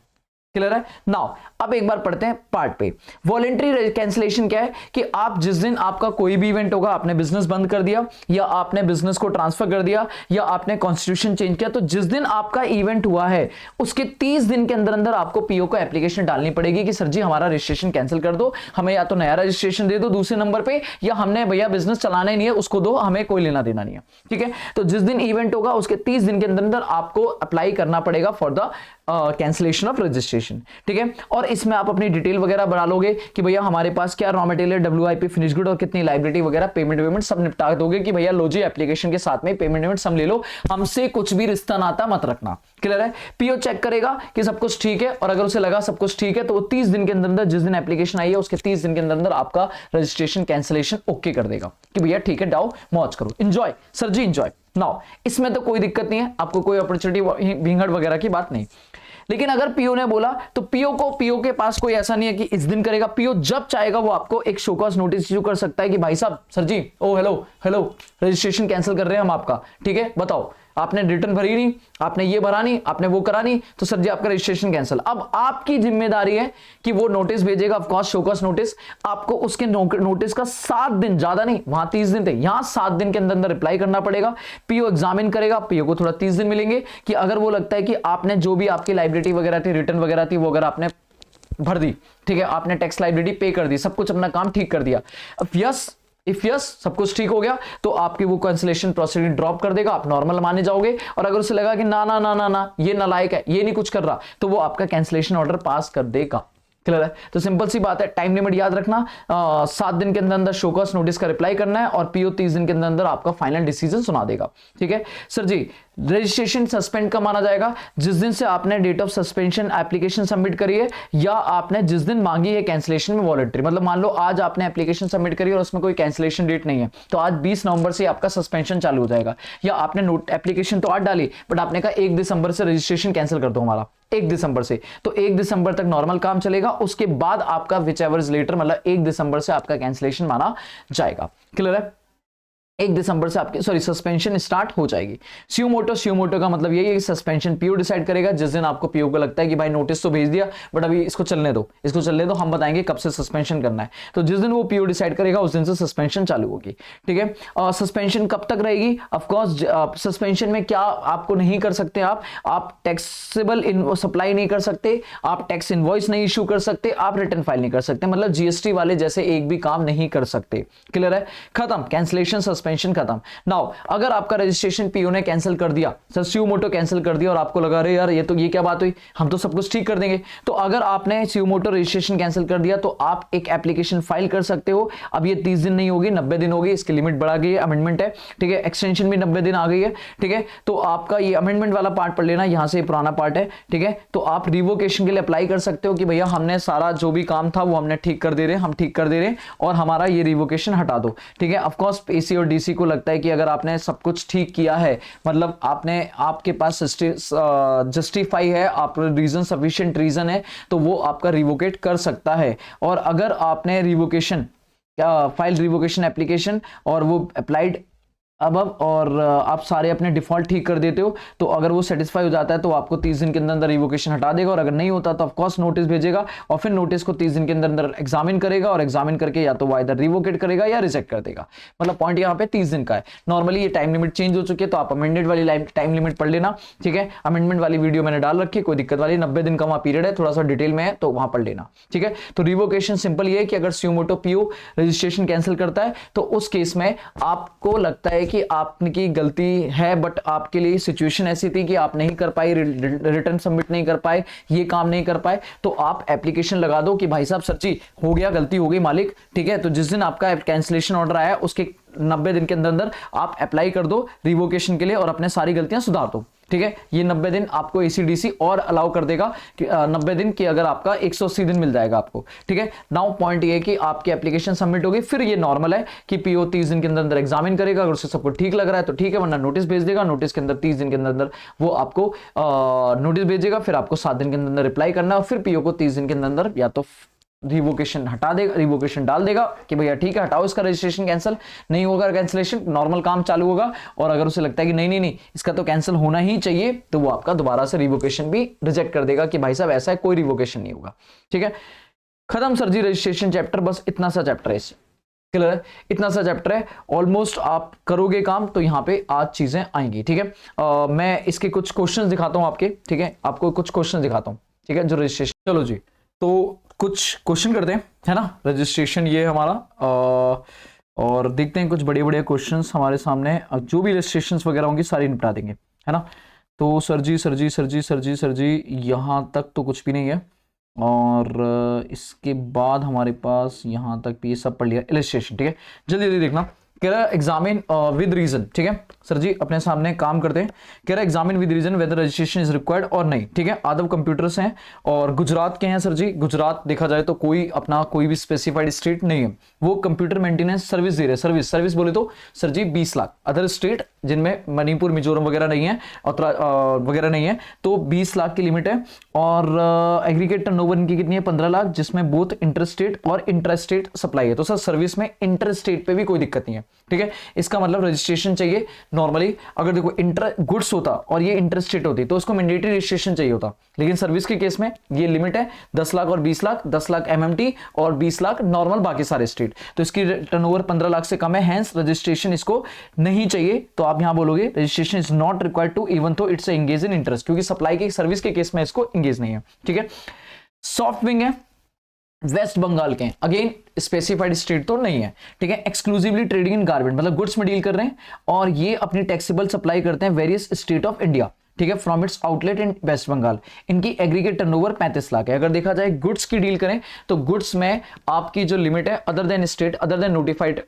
क्लियर है। नाउ अब एक बार पढ़ते हैं पार्ट पे। वॉलेंटरी कैंसिलेशन क्या है कि आप जिस दिन आपका कोई भी इवेंट होगा, आपने बिजनेस बंद कर दिया या आपने बिजनेस को ट्रांसफर कर दिया या आपने कॉन्स्टिट्यूशन चेंज किया, तो जिस दिन आपका इवेंट हुआ है उसके 30 दिन के अंदर अंदर आपको पीओ को एप्लीकेशन डालनी पड़ेगी कि सर जी हमारा रजिस्ट्रेशन कैंसिल कर दो, हमें या तो नया रजिस्ट्रेशन दे दो दूसरे नंबर पे, या हमने भैया बिजनेस चलाना ही नहीं है उसको दो, हमें कोई लेना देना नहीं है। ठीक है। तो जिस दिन इवेंट होगा उसके 30 दिन के अंदर अंदर आपको अप्लाई करना पड़ेगा for the cancellation of registration. ठीक है। और इसमें आप अपनी डिटेल वगैरह बढ़ा लोगे कि भैया हमारे पास क्या raw material, WIP, finish good और कितनी लाइबिलिटी वगैरह, पेमेंट सब निपटा दोगे कि भैया लो जी एप्लीकेशन के साथ में पेमेंट सब ले लो, हमसे कुछ भी रिश्ता नाता मत रखना। क्लियर है। पीओ चेक करेगा कि सब कुछ ठीक है, और अगर उसे लगा सब कुछ ठीक है तो वो 30 दिन के अंदर अंदर, जिस दिन एप्लीकेशन आई है उसके 30 दिन के अंदर अंदर आपका रजिस्ट्रेशन कैंसिलेशन ओके कर देगा कि भैया ठीक है, जाओ मौज करो, एंजॉय सर जी एंजॉय। नाउ इसमें तो कोई दिक्कत नहीं है, आपको कोई अपॉर्चुनिटी भींगड़ वगैरह की बात नहीं। लेकिन अगर पीओ ने बोला तो पीओ के पास कोई ऐसा नहीं है कि इस दिन करेगा, पीओ जब चाहेगा वो आपको एक शो कॉज नोटिस इशू कर सकता है कि भाई साहब सर जी ओ हेलो रजिस्ट्रेशन कैंसिल कर रहे हैं हम आपका, ठीक है बताओ आपने रिटर्न भरी नहीं, आपने ये भरा नहीं, आपने वो करा नहीं, तो सर जी आपका रजिस्ट्रेशन कैंसिल। अब आपकी जिम्मेदारी है कि वो नोटिस भेजेगा, of course show cause notice, आपको उसके नोटिस का 7 दिन, ज्यादा नहीं, वहां 30 दिन थे, यहां 7 दिन के अंदर अंदर रिप्लाई करना पड़ेगा। पीओ एग्जामिन करेगा, पीओ को थोड़ा 30 दिन मिलेंगे कि अगर वो लगता है कि आपने जो भी आपकी लाइबिलिटी वगैरह थी, रिटर्न वगैरह थी, वो अगर आपने भर दी, ठीक है, आपने टैक्स लाइबिलिटी पे कर दी, सब कुछ अपना काम ठीक कर दिया, इफ यस सब कुछ ठीक हो गया तो आपकी वो कैंसिलेशन प्रोसीडिंग ड्रॉप कर देगा, आप नॉर्मल माने जाओगे। और अगर उसे लगा कि ना ना ना ना ना ये नालायक है, ये नहीं कुछ कर रहा, तो वो आपका कैंसिलेशन ऑर्डर पास कर देगा। क्लियर है। तो सिंपल सी बात है, टाइम लिमिट याद रखना, 7 दिन के अंदर अंदर शो कॉज नोटिस का रिप्लाई करना है और पीओ 30 दिन के अंदर अंदर आपका फाइनल डिसीजन सुना देगा। ठीक है सर जी, रजिस्ट्रेशन सस्पेंड कब माना जाएगा? जिस दिन से आपने date of suspension application submit करी है या आपने जिस दिन मांगी है कैंसिलेशन में वॉलंटरी। मतलब मान लो आज आपने एप्लीकेशन सबमिट करी और उसमें कोई कैंसिलेशन डेट नहीं है, तो आज 20 नवंबर से आपका सस्पेंशन चालू हो जाएगा। या आपने नोट एप्लीकेशन तो आज डाली बट आपने कहा 1 दिसंबर से रजिस्ट्रेशन कैंसिल कर दो हमारा, 1 दिसंबर से, तो 1 दिसंबर तक नॉर्मल काम चलेगा, उसके बाद आपका विच एवर इज लेटर, मतलब 1 दिसंबर से आपका कैंसिलेशन माना जाएगा। क्लियर है। 1 दिसंबर से आपकी सस्पेंशन स्टार्ट हो जाएगी। स्यूमोटो का मतलब यही है कि सस्पेंशन पीओ डिसाइड करेगा। जिस दिन आपको पीओ को लगता है कि भाई नोटिस तो भेज दिया बट अभी इसको चलने दो, हम बताएंगे कब से सस्पेंशन करना है, तो जिस दिन वो पीओ डिसाइड करेगा उस दिन से सस्पेंशन चालू होगी। ठीक है। सस्पेंशन कब तक रहेगी? ऑफ कोर्स सस्पेंशन में क्या आपको नहीं कर सकते, आप टैक्सेबल सप्लाई नहीं कर सकते, आप टैक्स इनवॉइस नहीं इशू कर सकते, आप रिटर्न फाइल नहीं कर सकते, मतलब जीएसटी वाले जैसे एक भी काम नहीं कर सकते। क्लियर है। खत्म, कैंसिलेशन सस्पेंशन खत्म। नाउ अगर आपका रजिस्ट्रेशन पीओ ने कैंसिल कर दिया, सर स्यूमोटो कैंसिल कर दिया और आपको लगा रहे यार ये क्या बात हुई, हम तो सब कुछ ठीक कर देंगे, तो अगर आपने स्यूमोटो रजिस्ट्रेशन कैंसिल कर दिया तो आप एक एप्लीकेशन फाइल कर सकते हो। अब ये 30 दिन नहीं होगी, 90 दिन होगी, इसकी लिमिट बढ़ा गई है, अमेंडमेंट है। ठीक है। एक्सटेंशन भी 90 दिन आ गई है। ठीक है। तो आपका ये अमेंडमेंट वाला पार्ट पढ़ लेना, यहां से पुराना पार्ट है। ठीक है। तो आप रिवोकेशन के लिए अप्लाई कर सकते हो कि भैया हमने सारा जो भी काम था वो हमने ठीक कर दे रहे हैं, हम ठीक कर दे रहे हैं और हमारा ये रिवोकेशन हटा दो। ठीक है। ऑफ कोर्स एसी और डीसी को लगता है कि अगर आपने सब कुछ ठीक किया है, मतलब आपके पास जस्टिफाई है, आप रीजन सफिशिएंट रीजन है, तो वो आपका रिवोकेट कर सकता है। और अगर आपने रिवोकेशन फाइल रिवोकेशन एप्लीकेशन और वो अप्लाइड अब और आप सारे अपने डिफॉल्ट ठीक कर देते हो, तो अगर वो सेटिस्फाई हो जाता है तो आपको 30 दिन के अंदर अंदर रिवोकेशन हटा देगा, और अगर नहीं होता तो ऑफ कोर्स नोटिस भेजेगा और फिर नोटिस को 30 दिन के अंदर अंदर एग्जामिन करेगा और एग्जामिन करके या तो वो इधर रिवोकेट करेगा या रिजेक्ट कर देगा। मतलब पॉइंट यहाँ पे 30 दिन का है। नॉर्मली ये टाइम लिमिट चेंज हो चुकी है, तो आप अमेंडेड वाली टाइम लिमिट पढ़ लेना। ठीक है। अमेंडमेंट वाली वीडियो मैंने डाल रखी है, कोई दिक्कत वाली 90 दिन का वहां पीरियड है, थोड़ा सा डिटेल में है तो वहां पढ़ लेना। ठीक है। तो रिवोकेशन सिंपल ये है कि अगर स्यूमोटो पीओ रजिस्ट्रेशन कैंसिल करता है तो उस केस में आपको लगता है कि आपकी गलती है, बट आपके लिए सिचुएशन ऐसी थी कि आप नहीं कर पाए, रिटर्न सबमिट नहीं कर पाए, ये काम नहीं कर पाए, तो आप एप्लीकेशन लगा दो कि भाई साहब सर जी हो गया, गलती हो गई मालिक, ठीक है। तो जिस दिन आपका कैंसिलेशन ऑर्डर आया उसके 90 दिन के अंदर अंदर आप अप्लाई कर दो रिवोकेशन के लिए और अपने सारी गलतियां सुधार दो, ठीक है। ये 90 दिन आपको एसीडीसी और अलाउ कर देगा कि 90 दिन की, अगर आपका 180 दिन मिल जाएगा आपको, ठीक है। नाउ पॉइंट ये है कि आपकी एप्लीकेशन सबमिट होगी, फिर ये नॉर्मल है कि पीओ 30 दिन के अंदर अंदर एग्जामिन करेगा, अगर उससे सबको ठीक लग रहा है तो ठीक है, वरना नोटिस भेज देगा, नोटिस के अंदर 30 दिन के अंदर अंदर वो आपको नोटिस भेजेगा, फिर आपको 7 दिन के अंदर अंदर रिप्लाई करना है, और फिर पीओ को 30 दिन के अंदर अंदर या तो रिवोकेशन हटा देगा, रिवोकेशन डाल देगा कि भैया ठीक है हटाओ इसका रजिस्ट्रेशन, कैंसिल नहीं होगा कैंसिलेशन, नॉर्मल काम चालू होगा। और अगर उसे लगता है कि नहीं नहीं नहीं इसका तो कैंसिल होना ही चाहिए, तो वो आपका दोबारा से रिवोकेशन भी रिजेक्ट कर देगा कि भाई साहब ऐसा है, कोई रिवोकेशन नहीं होगा, ठीक है। खत्म सर जी रजिस्ट्रेशन चैप्टर, बस इतना सा चैप्टर है, क्लियर है, इतना सा चैप्टर है। ऑलमोस्ट आप करोगे काम तो यहाँ पे आज चीजें आएंगी, ठीक है। मैं इसके कुछ क्वेश्चंस दिखाता हूँ आपके, ठीक है, आपको कुछ क्वेश्चन दिखाता हूँ, ठीक है, जो रजिस्ट्रेशन। चलो जी, तो कुछ क्वेश्चन करते हैं, है ना, रजिस्ट्रेशन ये हमारा, और देखते हैं कुछ बड़े बड़े क्वेश्चंस हमारे सामने, जो भी रजिस्ट्रेशंस वगैरह होंगी सारी निपटा देंगे, है ना। तो सर जी यहाँ तक तो कुछ भी नहीं है, और इसके बाद हमारे पास यहाँ तक भी ये सब पढ़ लिया, इलस्ट्रेशन, ठीक है। जल्दी जल्दी देखना, कह रहा है एग्जामिन विद रीजन, ठीक है। सर जी अपने सामने काम करते हैं, कह रहा है examine with reason whether registration is required और नहीं, ठीक है। आदव कंप्यूटर्स हैं और गुजरात के हैं सर जी। गुजरात देखा जाए तो कोई अपना कोई भी स्पेसिफाइड स्टेट नहीं है, वो कंप्यूटर मेंटेनेंस सर्विस दे रहे हैं। सर्विस बोले तो सर जी 20 लाख। अदर स्टेट जिनमें मणिपुर मिजोरम वगैरह नहीं है वगैरह नहीं है, तो 20 लाख की लिमिट है। और एग्रीगेट टर्नओवर इनकी कितनी है, 15 लाख, जिसमें बोथ इंटरस्टेट और इंट्रास्टेट सप्लाई है। तो सर सर्विस में इंटरस्टेट पे भी कोई दिक्कत नहीं है, ठीक है। इसका मतलब रजिस्ट्रेशन चाहिए नॉर्मली। अगर देखो इंटर गुड्स होता और ये इंटरस्टेट होती तो उसको मैंडेटरी रजिस्ट्रेशन चाहिए होता, लेकिन सर्विस के केस में ये लिमिट है 10 लाख और 20 लाख, 10 लाख एमएमटी और 20 लाख नॉर्मल बाकी सारे स्टेट। तो इसकी टर्नओवर 15 लाख से कम है, हैंस रजिस्ट्रेशन इसको नहीं चाहिए। तो आप यहां बोलोगे registration is not required too even though it's engage in interest, क्योंकि सप्लाई के सर्विस के केस में इसको एंगेज नहीं है, ठीक है। सॉफ्ट विंग है, वेस्ट बंगाल के हैं, अगेन स्पेसिफाइड स्टेट तो नहीं है, ठीक है। एक्सक्लूसिवली ट्रेडिंग इन गारमेंट, मतलब गुड्स में डील कर रहे हैं और ये अपनी टैक्सेबल सप्लाई करते हैं वेरियस स्टेट ऑफ इंडिया, ठीक है, from its outlet in West Bengal. इनकी एग्रीगेट टर्नओवर 35 लाख है। अगर देखा जाए गुड्स की डील करें तो गुड्स में आपकी जो लिमिट है other than state, other than notified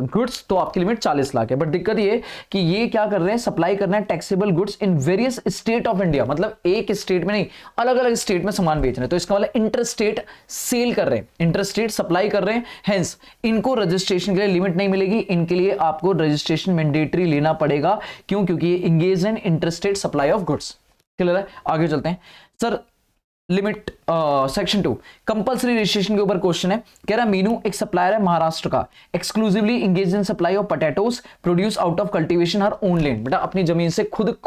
goods, तो आपकी लिमिट 40 लाख है। बट दिक्कत ये कि ये क्या कर रहे हैं, सप्लाई करना है taxable goods in various state of India, मतलब एक स्टेट में नहीं अलग अलग स्टेट में सामान बेच रहे हैं। तो इसका मतलब इंटर स्टेट सेल कर रहे हैं, इंटर स्टेट सप्लाई कर रहे हैं, हेंस इनको रजिस्ट्रेशन के लिए लिमिट नहीं मिलेगी। इनके लिए आपको रजिस्ट्रेशन मैंडेटरी लेना पड़ेगा, क्यों, क्योंकि ये engage interstate supply of goods, clear है। आगे चलते हैं sir, limit section 2 compulsory registration के ऊपर क्वेश्चन है। कह रहा मीनू एक सप्लायर है महाराष्ट्र का, exclusively engage in supply of potatoes produce out of cultivation her own land. बेटा अपनी जमीन से खुद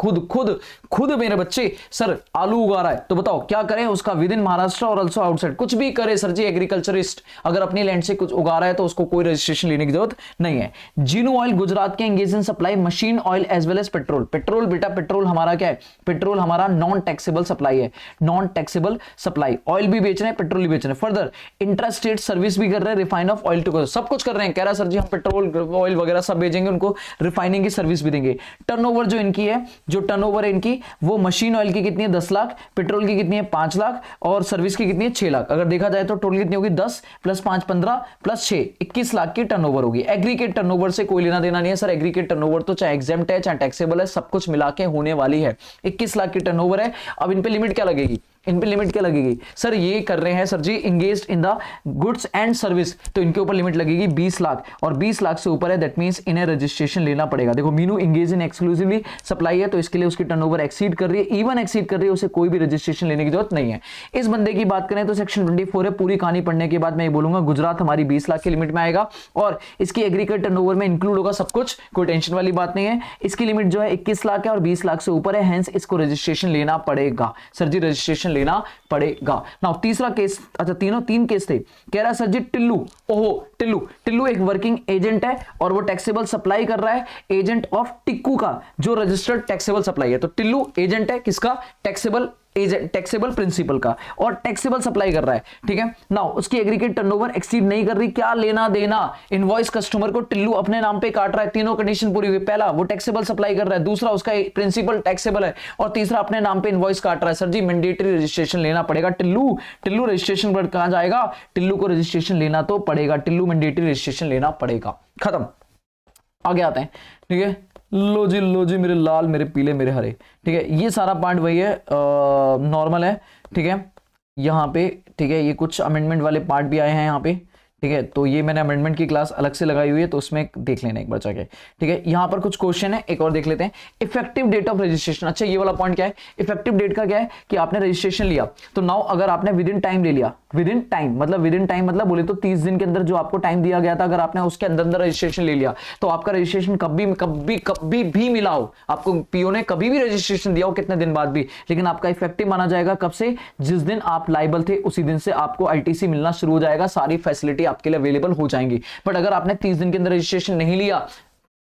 मेरे बच्चे सर आलू उगा रहा है, तो बताओ क्या करें उसका, विद इन महाराष्ट्र और ऑल्सो आउटसाइड, कुछ भी करे सर जी। एग्रीकल्चरिस्ट अगर अपनी लैंड से कुछ उगा रहा है तो उसको कोई रजिस्ट्रेशन लेने की जरूरत नहीं है। जीनू ऑयल गुजरात के engage in supply machine oil as well as petrol. Petrol बेटा पेट्रोल हमारा क्या है, पेट्रोल हमारा नॉन टैक्सेबल सप्लाई है, नॉन टैक्सेबल सप्लाई। ऑयल भी बेच रहे हैं, पेट्रोल भी बेच रहे हैं। फर्दर इंट्रास्टेट सर्विस भी कर रहे हैं, रिफाइन ऑफ ऑयल टू, सब कुछ कर रहे हैं। कह रहा है सर जी हम पेट्रोल ऑयल वगैरह सब बेचेंगे, उनको रिफाइनिंग की सर्विस भी देंगे। टर्नओवर जो इनकी है, जो टर्नओवर है इनकी, वो मशीन ऑयल की कितनी है 10 लाख, पेट्रोल की कितनी है 5 लाख और सर्विस की कितनी है 6 लाख। अगर देखा जाए तो टोटल कितनी होगी 10 प्लस 5 15 प्लस 6 21 लाख की टर्नओवर होगी। एग्रीगेट टर्नओवर से कोई लेना देना नहीं है सर। एग्रीगेट टर्नओवर तो चाहे एग्जेम्प्ट है चाहे टैक्सेबल है, सब कुछ मिला के होने वाली है। 21 लाख की टर्नओवर है। अब इन पे लिमिट क्या लगेगी, इन पे लिमिट क्या लगेगी सर, ये कर रहे हैं sir ji engaged in the goods and service, तो इनके ऊपर लिमिट लगेगी 20 लाख और 20 लाख से ऊपर है, दैट मींस इन्हें रजिस्ट्रेशन लेना पड़ेगा। देखो Meenu engage in exclusively supply है, तो इसके लिए उसकी टर्नओवर एक्सीड कर रही है, इवन एक्सीड कर रही है, उसे कोई भी रजिस्ट्रेशन लेने की जरूरत नहीं है। इस बंदे की बात करें तो सेक्शन 24 है। पूरी कहानी पढ़ने के बाद मैं ये बोलूंगा गुजरात हमारी 20 लाख की लिमिट में आएगा और इसकी एग्रीकल्चर टर्नओवर में इंक्लूड होगा सब कुछ, कोई टेंशन वाली बात नहीं है। इसकी लिमिट जो है 21 लाख है और 20 लाख से ऊपर है, हेंस इसको रजिस्ट्रेशन लेना पड़ेगा सर जी, रजिस्ट्रेशन लेना पड़ेगा। नाउ तीसरा केस, अच्छा तीन केस थे। कह रहा है सर जी टिल्लू, ओहो टिल्लू एक वर्किंग एजेंट है और वो टैक्सेबल सप्लाई कर रहा है, एजेंट ऑफ टिक्कू का जो रजिस्टर्ड टैक्सेबल सप्लाई है। तो टिल्लू एजेंट है किसका, टैक्सेबल टैक्सेबल प्रिंसिपल का और टैक्सेबल सप्लाई कर रहा है, ठीक है। नाउ उसकी एग्रीगेट टर्नओवर एक्सीड नहीं कर रही, क्या लेना देना, इनवॉइस कस्टमर को टिल्लू अपने नाम पे काट रहा है, तीनों कंडीशन पूरी हुई। पहला वो टैक्सेबल सप्लाई कर रहा है, दूसरा उसका प्रिंसिपल टैक्सेबल है, और तीसरा अपने नाम पे इनवॉइस काट रहा है। सर जी मैंडेटरी रजिस्ट्रेशन लेना पड़ेगा। टिल्लू टिल्लू रजिस्ट्रेशन पर कहां जाएगा, टिल्लू को रजिस्ट्रेशन लेना तो पड़ेगा, टिल्लू मैंडेटरी रजिस्ट्रेशन लेना पड़ेगा। खत्म, आगे आते हैं, ठीक है। लो जी मेरे लाल, मेरे पीले, मेरे हरे, ठीक है। ये सारा पार्ट वही है, नॉर्मल है, ठीक है। यहाँ पे ठीक है, ये कुछ अमेंडमेंट वाले पार्ट भी आए हैं यहाँ पे, ठीक है। तो ये मैंने अमेंडमेंट की क्लास अलग से लगाई हुई है, तो उसमें देख लेना एक बार जाके, ठीक है। यहाँ पर कुछ क्वेश्चन है, एक और देख लेते हैं। इफेक्टिव डेट ऑफ रजिस्ट्रेशन, अच्छा ये वाला पॉइंट क्या है, इफेक्टिव डेट का क्या है कि आपने रजिस्ट्रेशन लिया, तो नाउ अगर आपने विद इन टाइम ले लिया, विद इन टाइम मतलब बोले तो 30 दिन के अंदर जो आपको टाइम दिया गया था, अगर आपने उसके अंदर रजिस्ट्रेशन ले लिया, तो आपका रजिस्ट्रेशन कभी भी मिला हो, आपको पीओ ने कभी भी रजिस्ट्रेशन दिया हो, कितने दिन बाद भी, लेकिन आपका इफेक्टिव माना जाएगा कब से, जिस दिन आप लायबल थे उसी दिन से आपको आईटीसी मिलना शुरू हो जाएगा, सारी फैसिलिटी आपके लिए अवेलेबल हो जाएंगी। बट अगर आपने 30 दिन के अंदर रजिस्ट्रेशन नहीं लिया,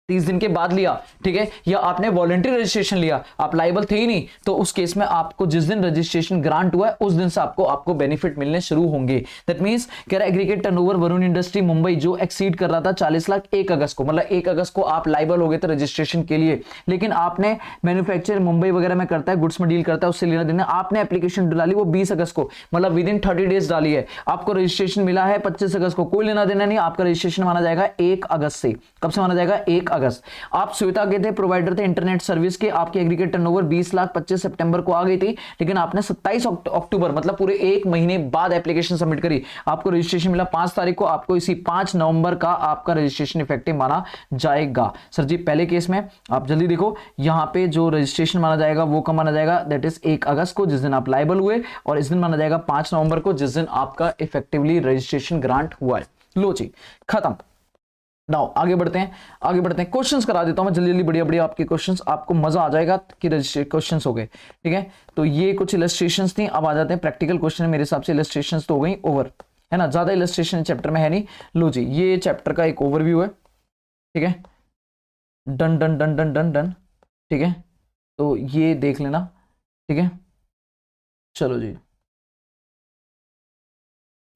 30 दिन के बाद लिया, ठीक है, या आपने वॉलंटरी रजिस्ट्रेशन लिया, आप लायबल थे ही नहीं, तो उस केस में आपको जिस दिन रजिस्ट्रेशन ग्रांट हुआ है उस दिन से आपको बेनिफिट मिलने शुरू होंगे। दैट मींस कह रहा है aggregate turnover Varun industry Mumbai जो एक्सीड कर रहा था 40 लाख 1 अगस्त को, मतलब 1 अगस्त को आप लायबल हो गए थे रजिस्ट्रेशन के लिए, लेकिन आपने मैन्युफैक्चर मुंबई वगैरह में करता है, गुड्स में डील करता है, उससे लेना देना, आपने एप्लीकेशन डाली वो 20 अगस्त को, मतलब विद इन 30 डेज डाली है, आपको रजिस्ट्रेशन मिला है 25 अगस्त को, कोई लेना देना नहीं, आपका रजिस्ट्रेशन माना जाएगा 1 अगस्त से। कब से माना जाएगा, 1 अगस्त। आप सुविधा के थे, प्रोवाइडर थे इंटरनेट सर्विस के, आपकी एग्रीगेट टर्नओवर 20 लाख 25 सितंबर को आ गई थी, लेकिन आपने 27 अक्टूबर मतलब पूरे 1 महीने बाद एप्लीकेशन सबमिट करी, आपको रजिस्ट्रेशन मिला 5 तारीख को, आपको इसी 5 नवंबर का आपका रजिस्ट्रेशन इफेक्टिव माना जाएगा। सर जी पहले केस में आप जल्दी देखो, यहां पे जो रजिस्ट्रेशन माना जाएगा वो कब माना जाएगा, दैट इज 1 अगस्त को जिस दिन आप लायबल हुए, और इस दिन माना जाएगा 5 नवंबर को जिस दिन आपका इफेक्टिवली रजिस्ट्रेशन ग्रांट हुआ है। लो जी खत्म। नाउ आगे बढ़ते हैं, क्वेश्चंस करा देता हूं मैं जल्दी बढ़िया आपके क्वेश्चंस, आपको मजा आ जाएगा कि रजिस्ट्रेशन क्वेश्चंस हो गए, ठीक है। तो ये कुछ इलस्ट्रेशंस थी, अब आ जाते हैं प्रैक्टिकल क्वेश्चन। मेरे हिसाब से इलस्ट्रेशंस तो हो गई ओवर, है ना, ज्यादा इलस्ट्रेशन चैप्टर में है नहीं। लो जी ये चैप्टर का एक ओवरव्यू है, ठीक है, done done done done done done, ठीक है, तो ये देख लेना, ठीक है। चलो जी,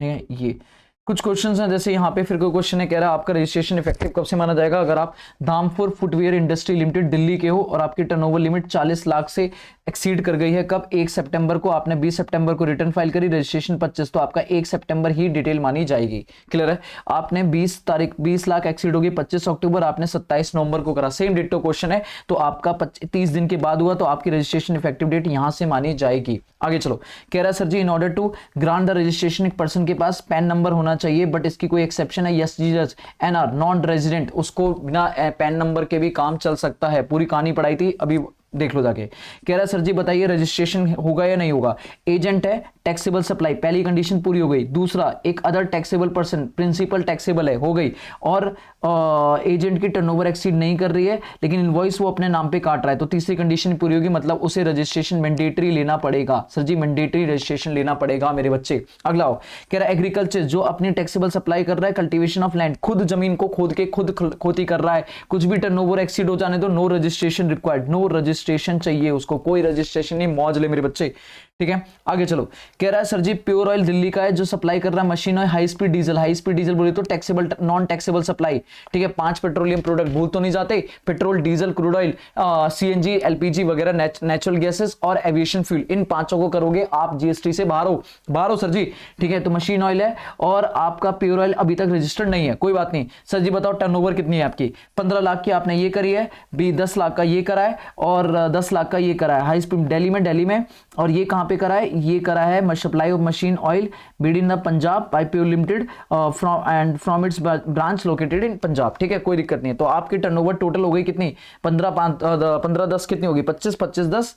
ठीक है, ये कुछ क्वेश्चंस हैं, जैसे यहाँ पे फिर कोई क्वेश्चन है, कह रहा है आपका रजिस्ट्रेशन इफेक्टिव कब से माना जाएगा, अगर आप Dhampur footwear industry limited Delhi के हो और आपकी टर्नओवर लिमिट 40 लाख से एक्सीड कर गई है, कब, 1 सितंबर को, आपने 20 सितंबर को रिटर्न फाइल करी, रजिस्ट्रेशन 25, तो आपका 1 सितंबर ही डिटेल मानी जाएगी। क्लियर है, आपने 20 लाख एक्सीड होगी 25 अक्टूबर, आपने 27 नवंबर को करा, सेम डिट्टो क्वेश्चन है, तो आपका 30 दिन के बाद हुआ, तो आपकी रजिस्ट्रेशन इफेक्टिव डेट यहां से मानी जाएगी। आगे चलो, कह रहा है sir ji in order to grant the registration एक पर्सन के पास पैन नंबर होना चाहिए, बट इसकी कोई एक्सेप्शन है, यस जी जज, एनआर नॉन रेजिडेंट, उसको बिना पैन नंबर के भी काम चल सकता है, पूरी कहानी पढ़ाई थी, अभी देख लो जाके। कह रहा है सर जी बताइए रजिस्ट्रेशन होगा या नहीं होगा, एजेंट है, टैक्सेबल सप्लाई, पहली कंडीशन पूरी हो गई, दूसरा एक other taxable person, principal taxable है, हो गई, और एजेंट की टर्नओवर एक्सीड नहीं कर रही है, लेकिन इनवॉइस वो अपने नाम पे काट रहा है, तो तीसरी कंडीशन पूरी होगी, मतलब उसे रजिस्ट्रेशन मैंडेटरी लेना पड़ेगा। सर जी मैंडेटरी रजिस्ट्रेशन लेना पड़ेगा मेरे बच्चे। अगला हो, कह रहा है एग्रीकल्चर जो अपनी टैक्सेबल सप्लाई कर रहा है, कल्टीवेशन ऑफ लैंड, खुद जमीन को खोद के खुद खेती कर रहा है, कुछ भी टर्नओवर एक्सीड हो जाने दो, no registration required, no registration चाहिए उसको, कोई रजिस्ट्रेशन नहीं, मौज ले मेरे बच्चे, ठीक है। आगे चलो, कह रहा है सर जी प्योर ऑयल दिल्ली का है जो सप्लाई कर रहा है machine oil, high speed diesel बोले तो टैक्सेबल नॉन टैक्सेबल सप्लाई, ठीक है। 5 पेट्रोलियम प्रोडक्ट भूल तो नहीं जाते, petrol, diesel, crude oil, CNG, LPG वगैरह, नेचुरल गैसेस और एविएशन फ्यूल, इन 5 को करोगे आप जीएसटी से बाहर हो सर जी, ठीक है। तो मशीन ऑयल है और आपका प्योर ऑयल अभी तक रजिस्टर्ड नहीं है, कोई बात नहीं। सर जी बताओ टर्नओवर कितनी है आपकी, 15 लाख की आपने ये करी है, 10 लाख का ये करा है, और 10 लाख का ये करा है, हाई स्पीड दिल्ली में, और ये कहां पे करा है, ये करा है supply of machine oil made in the Punjab by Pure Limited from its branch located in Punjab, ठीक है, कोई दिक्कत नहीं है। तो आपकी टर्नओवर टोटल हो गई कितनी, 15-10 कितनी होगी, 25-10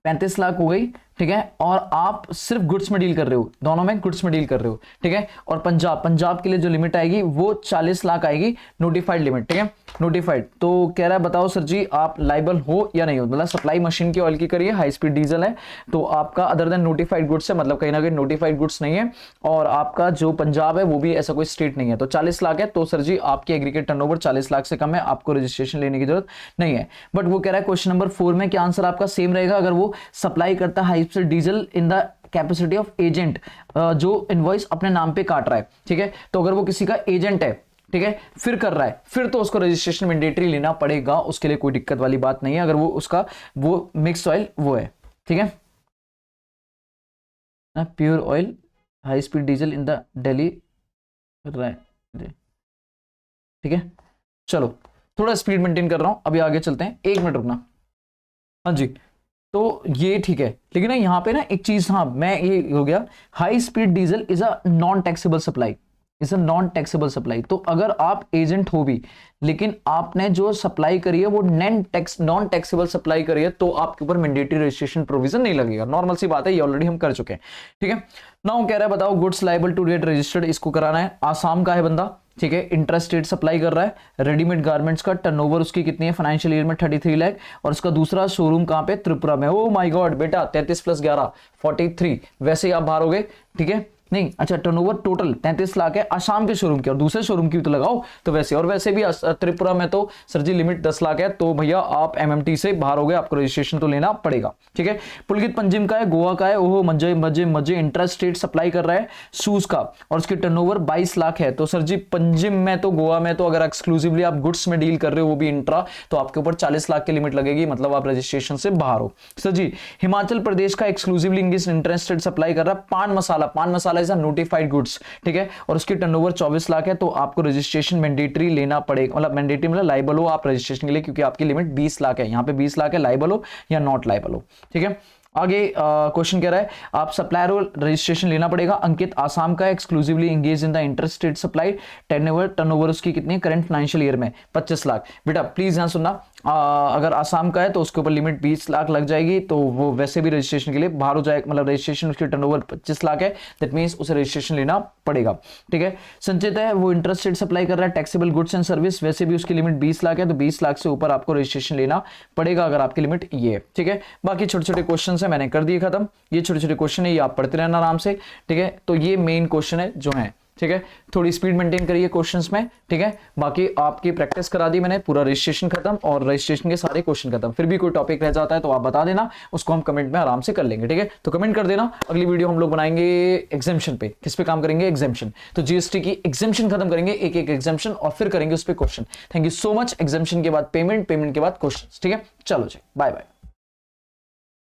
35 लाख हो गई, ठीक है। और आप सिर्फ गुड्स में डील कर रहे हो, दोनों में गुड्स में डील कर रहे हो, ठीक है। और पंजाब के लिए जो लिमिट आएगी वो 40 लाख आएगी, नोटिफाइड लिमिट, ठीक है। नोटिफाइड, तो कह रहा है बताओ सर जी आप लाइबल हो या नहीं हो, मतलब सप्लाई मशीन की ऑयल की करिए, हाई स्पीड डीजल है, तो आपका अदर देन नोटिफाइड गुड्स है, मतलब कहीं ना कहीं नोटिफाइड गुड्स नहीं है, और आपका जो पंजाब है वो भी ऐसा कोई स्टेट नहीं है, तो 40 लाख है, तो सर जी आपकी एग्रीगेट टर्नओवर 40 लाख से कम है, आपको रजिस्ट्रेशन लेने की जरूरत नहीं है। बट वो कह रहा है क्वेश्चन नंबर 4 में क्या आंसर आपका सेम रहेगा, अगर वो सप्लाई करता है high speed diesel in the capacity of agent, जो इनवॉइस अपने नाम पे काट रहा है, ठीक है, तो अगर वो किसी का एजेंट है, ठीक है, फिर कर रहा है, फिर तो उसको रजिस्ट्रेशन मैंडेटरी लेना पड़ेगा, उसके लिए कोई दिक्कत वाली बात नहीं है, अगर वो उसका वो मिक्स ऑयल वो है, ठीक है, pure oil high speed diesel in the Delhi, ठीक है। चलो थोड़ा स्पीड मेंटेन कर रहा हूं, अभी आगे चलते हैं, 1 मिनट रुकना। हाँ जी, तो ये ठीक है, लेकिन ना यहाँ पे ना एक चीज, हाँ मैं ये हो गया, high speed diesel is a non taxable supply, is a non taxable supply, तो अगर आप एजेंट हो भी लेकिन आपने जो सप्लाई करी है वो नॉन टैक्सेबल सप्लाई करी है, तो आपके ऊपर मैंडेटरी रजिस्ट्रेशन प्रोविजन नहीं लगेगा, नॉर्मल सी बात है, ये ऑलरेडी हम कर चुके हैं, ठीक है। नाउ कह रहा है बताओ goods liable to get registered, इसको कराना है, आसाम का है बंदा, ठीक है, इंट्रास्टेट सप्लाई कर रहा है, रेडीमेड गारमेंट्स का टर्नओवर उसकी कितनी है फाइनेंशियल ईयर में 33 लाख, और उसका दूसरा शोरूम कहां पे, त्रिपुरा में। ओ माय गॉड बेटा 33 + 11 43, वैसे ही आप बाहर हो गए, ठीक है, नहीं अच्छा टर्नओवर टोटल 33 लाख है आसाम के शोरूम की, और दूसरे शोरूम की तो लगाओ, तो वैसे और वैसे भी त्रिपुरा में तो सर जी लिमिट 10 लाख है, तो भैया आप एमएमटी से बाहर हो गए, आपको रजिस्ट्रेशन तो लेना पड़ेगा, ठीक है। पुलकित पंजिम का है, गोवा का है, ओहो मजे मजे मजे, इंट्रास्टेट सप्लाई कर रहा है शूज का, और उसकी टर्नओवर 22 लाख है, तो सर जी पंजिम में तो गोवा में तो अगर एक्सक्लूसिवली आप गुड्स में डील कर रहे हो वो भी इंट्रा, तो आपके ऊपर 40 लाख की लिमिट लगेगी, मतलब आप रजिस्ट्रेशन से बाहर हो। सर जी हिमाचल प्रदेश का एक्सक्लूसिवली इंट्रास्टेट सप्लाई कर रहा है पान मसाला इज अ नोटिफाइड गुड्स, ठीक है, और उसकी टर्नओवर 24 लाख है, तो आपको रजिस्ट्रेशन मैंडेटरी लेना पड़ेगा, मतलब मैंडेटरी मतलब लाइबल हो आप रजिस्ट्रेशन के लिए, क्योंकि आपकी लिमिट 20 लाख है, यहाँ पे 20 लाख है, लाइबल हो या नॉट लाइबल हो, ठीक है। आगे क्वेश्चन कह रहा है आप सप्लायर रजिस्ट्रेशन लेना पड़ेगा, अंकित आसाम का exclusively engage in the interstate supply, turnover उसकी कितनी है करंट फाइनेंशियल ईयर में 25 लाख। बेटा प्लीज यहां सुनना, अगर आसाम का है तो उसके ऊपर लिमिट 20 लाख लग जाएगी, तो वो वैसे भी रजिस्ट्रेशन के लिए बाहर हो जाएगा, मतलब रजिस्ट्रेशन उसकी टर्नओवर 25 लाख है, दैट मींस उसे रजिस्ट्रेशन लेना पड़ेगा, ठीक है। संचित है वो इंटरस्टेट सप्लाई कर रहा है टैक्सेबल गुड्स एंड सर्विस, वैसे भी उसकी लिमिट 20 लाख है, तो 20 लाख से ऊपर आपको रजिस्ट्रेशन लेना पड़ेगा अगर आपकी लिमिट ये है, ठीक है। बाकी छोटे छोटे क्वेश्चन है मैंने कर दिए खत्म, ये छोटे छोटे क्वेश्चन है ये आप पढ़ते रहना आराम से, ठीक है। तो ये मेन क्वेश्चन है जो है, ठीक है, थोड़ी स्पीड मेंटेन करिए क्वेश्चंस में, ठीक है। बाकी आपकी प्रैक्टिस करा दी मैंने, पूरा रजिस्ट्रेशन खत्म और रजिस्ट्रेशन के सारे क्वेश्चन खत्म, फिर भी कोई टॉपिक रह जाता है तो आप बता देना, उसको हम कमेंट में आराम से कर लेंगे, ठीक है। तो कमेंट कर देना, अगली वीडियो हम लोग बनाएंगे एग्जाम्शन पे, किस पे काम करेंगे, एग्जाम्शन, तो जीएसटी की एग्जाम्शन खत्म करेंगे, एक एक एग्जाम्शन और फिर करेंगे उस पर question. Thank you so much. Exemption के बाद पेमेंट, पेमेंट के बाद क्वेश्चन, ठीक है। चलो जी बाय बाय।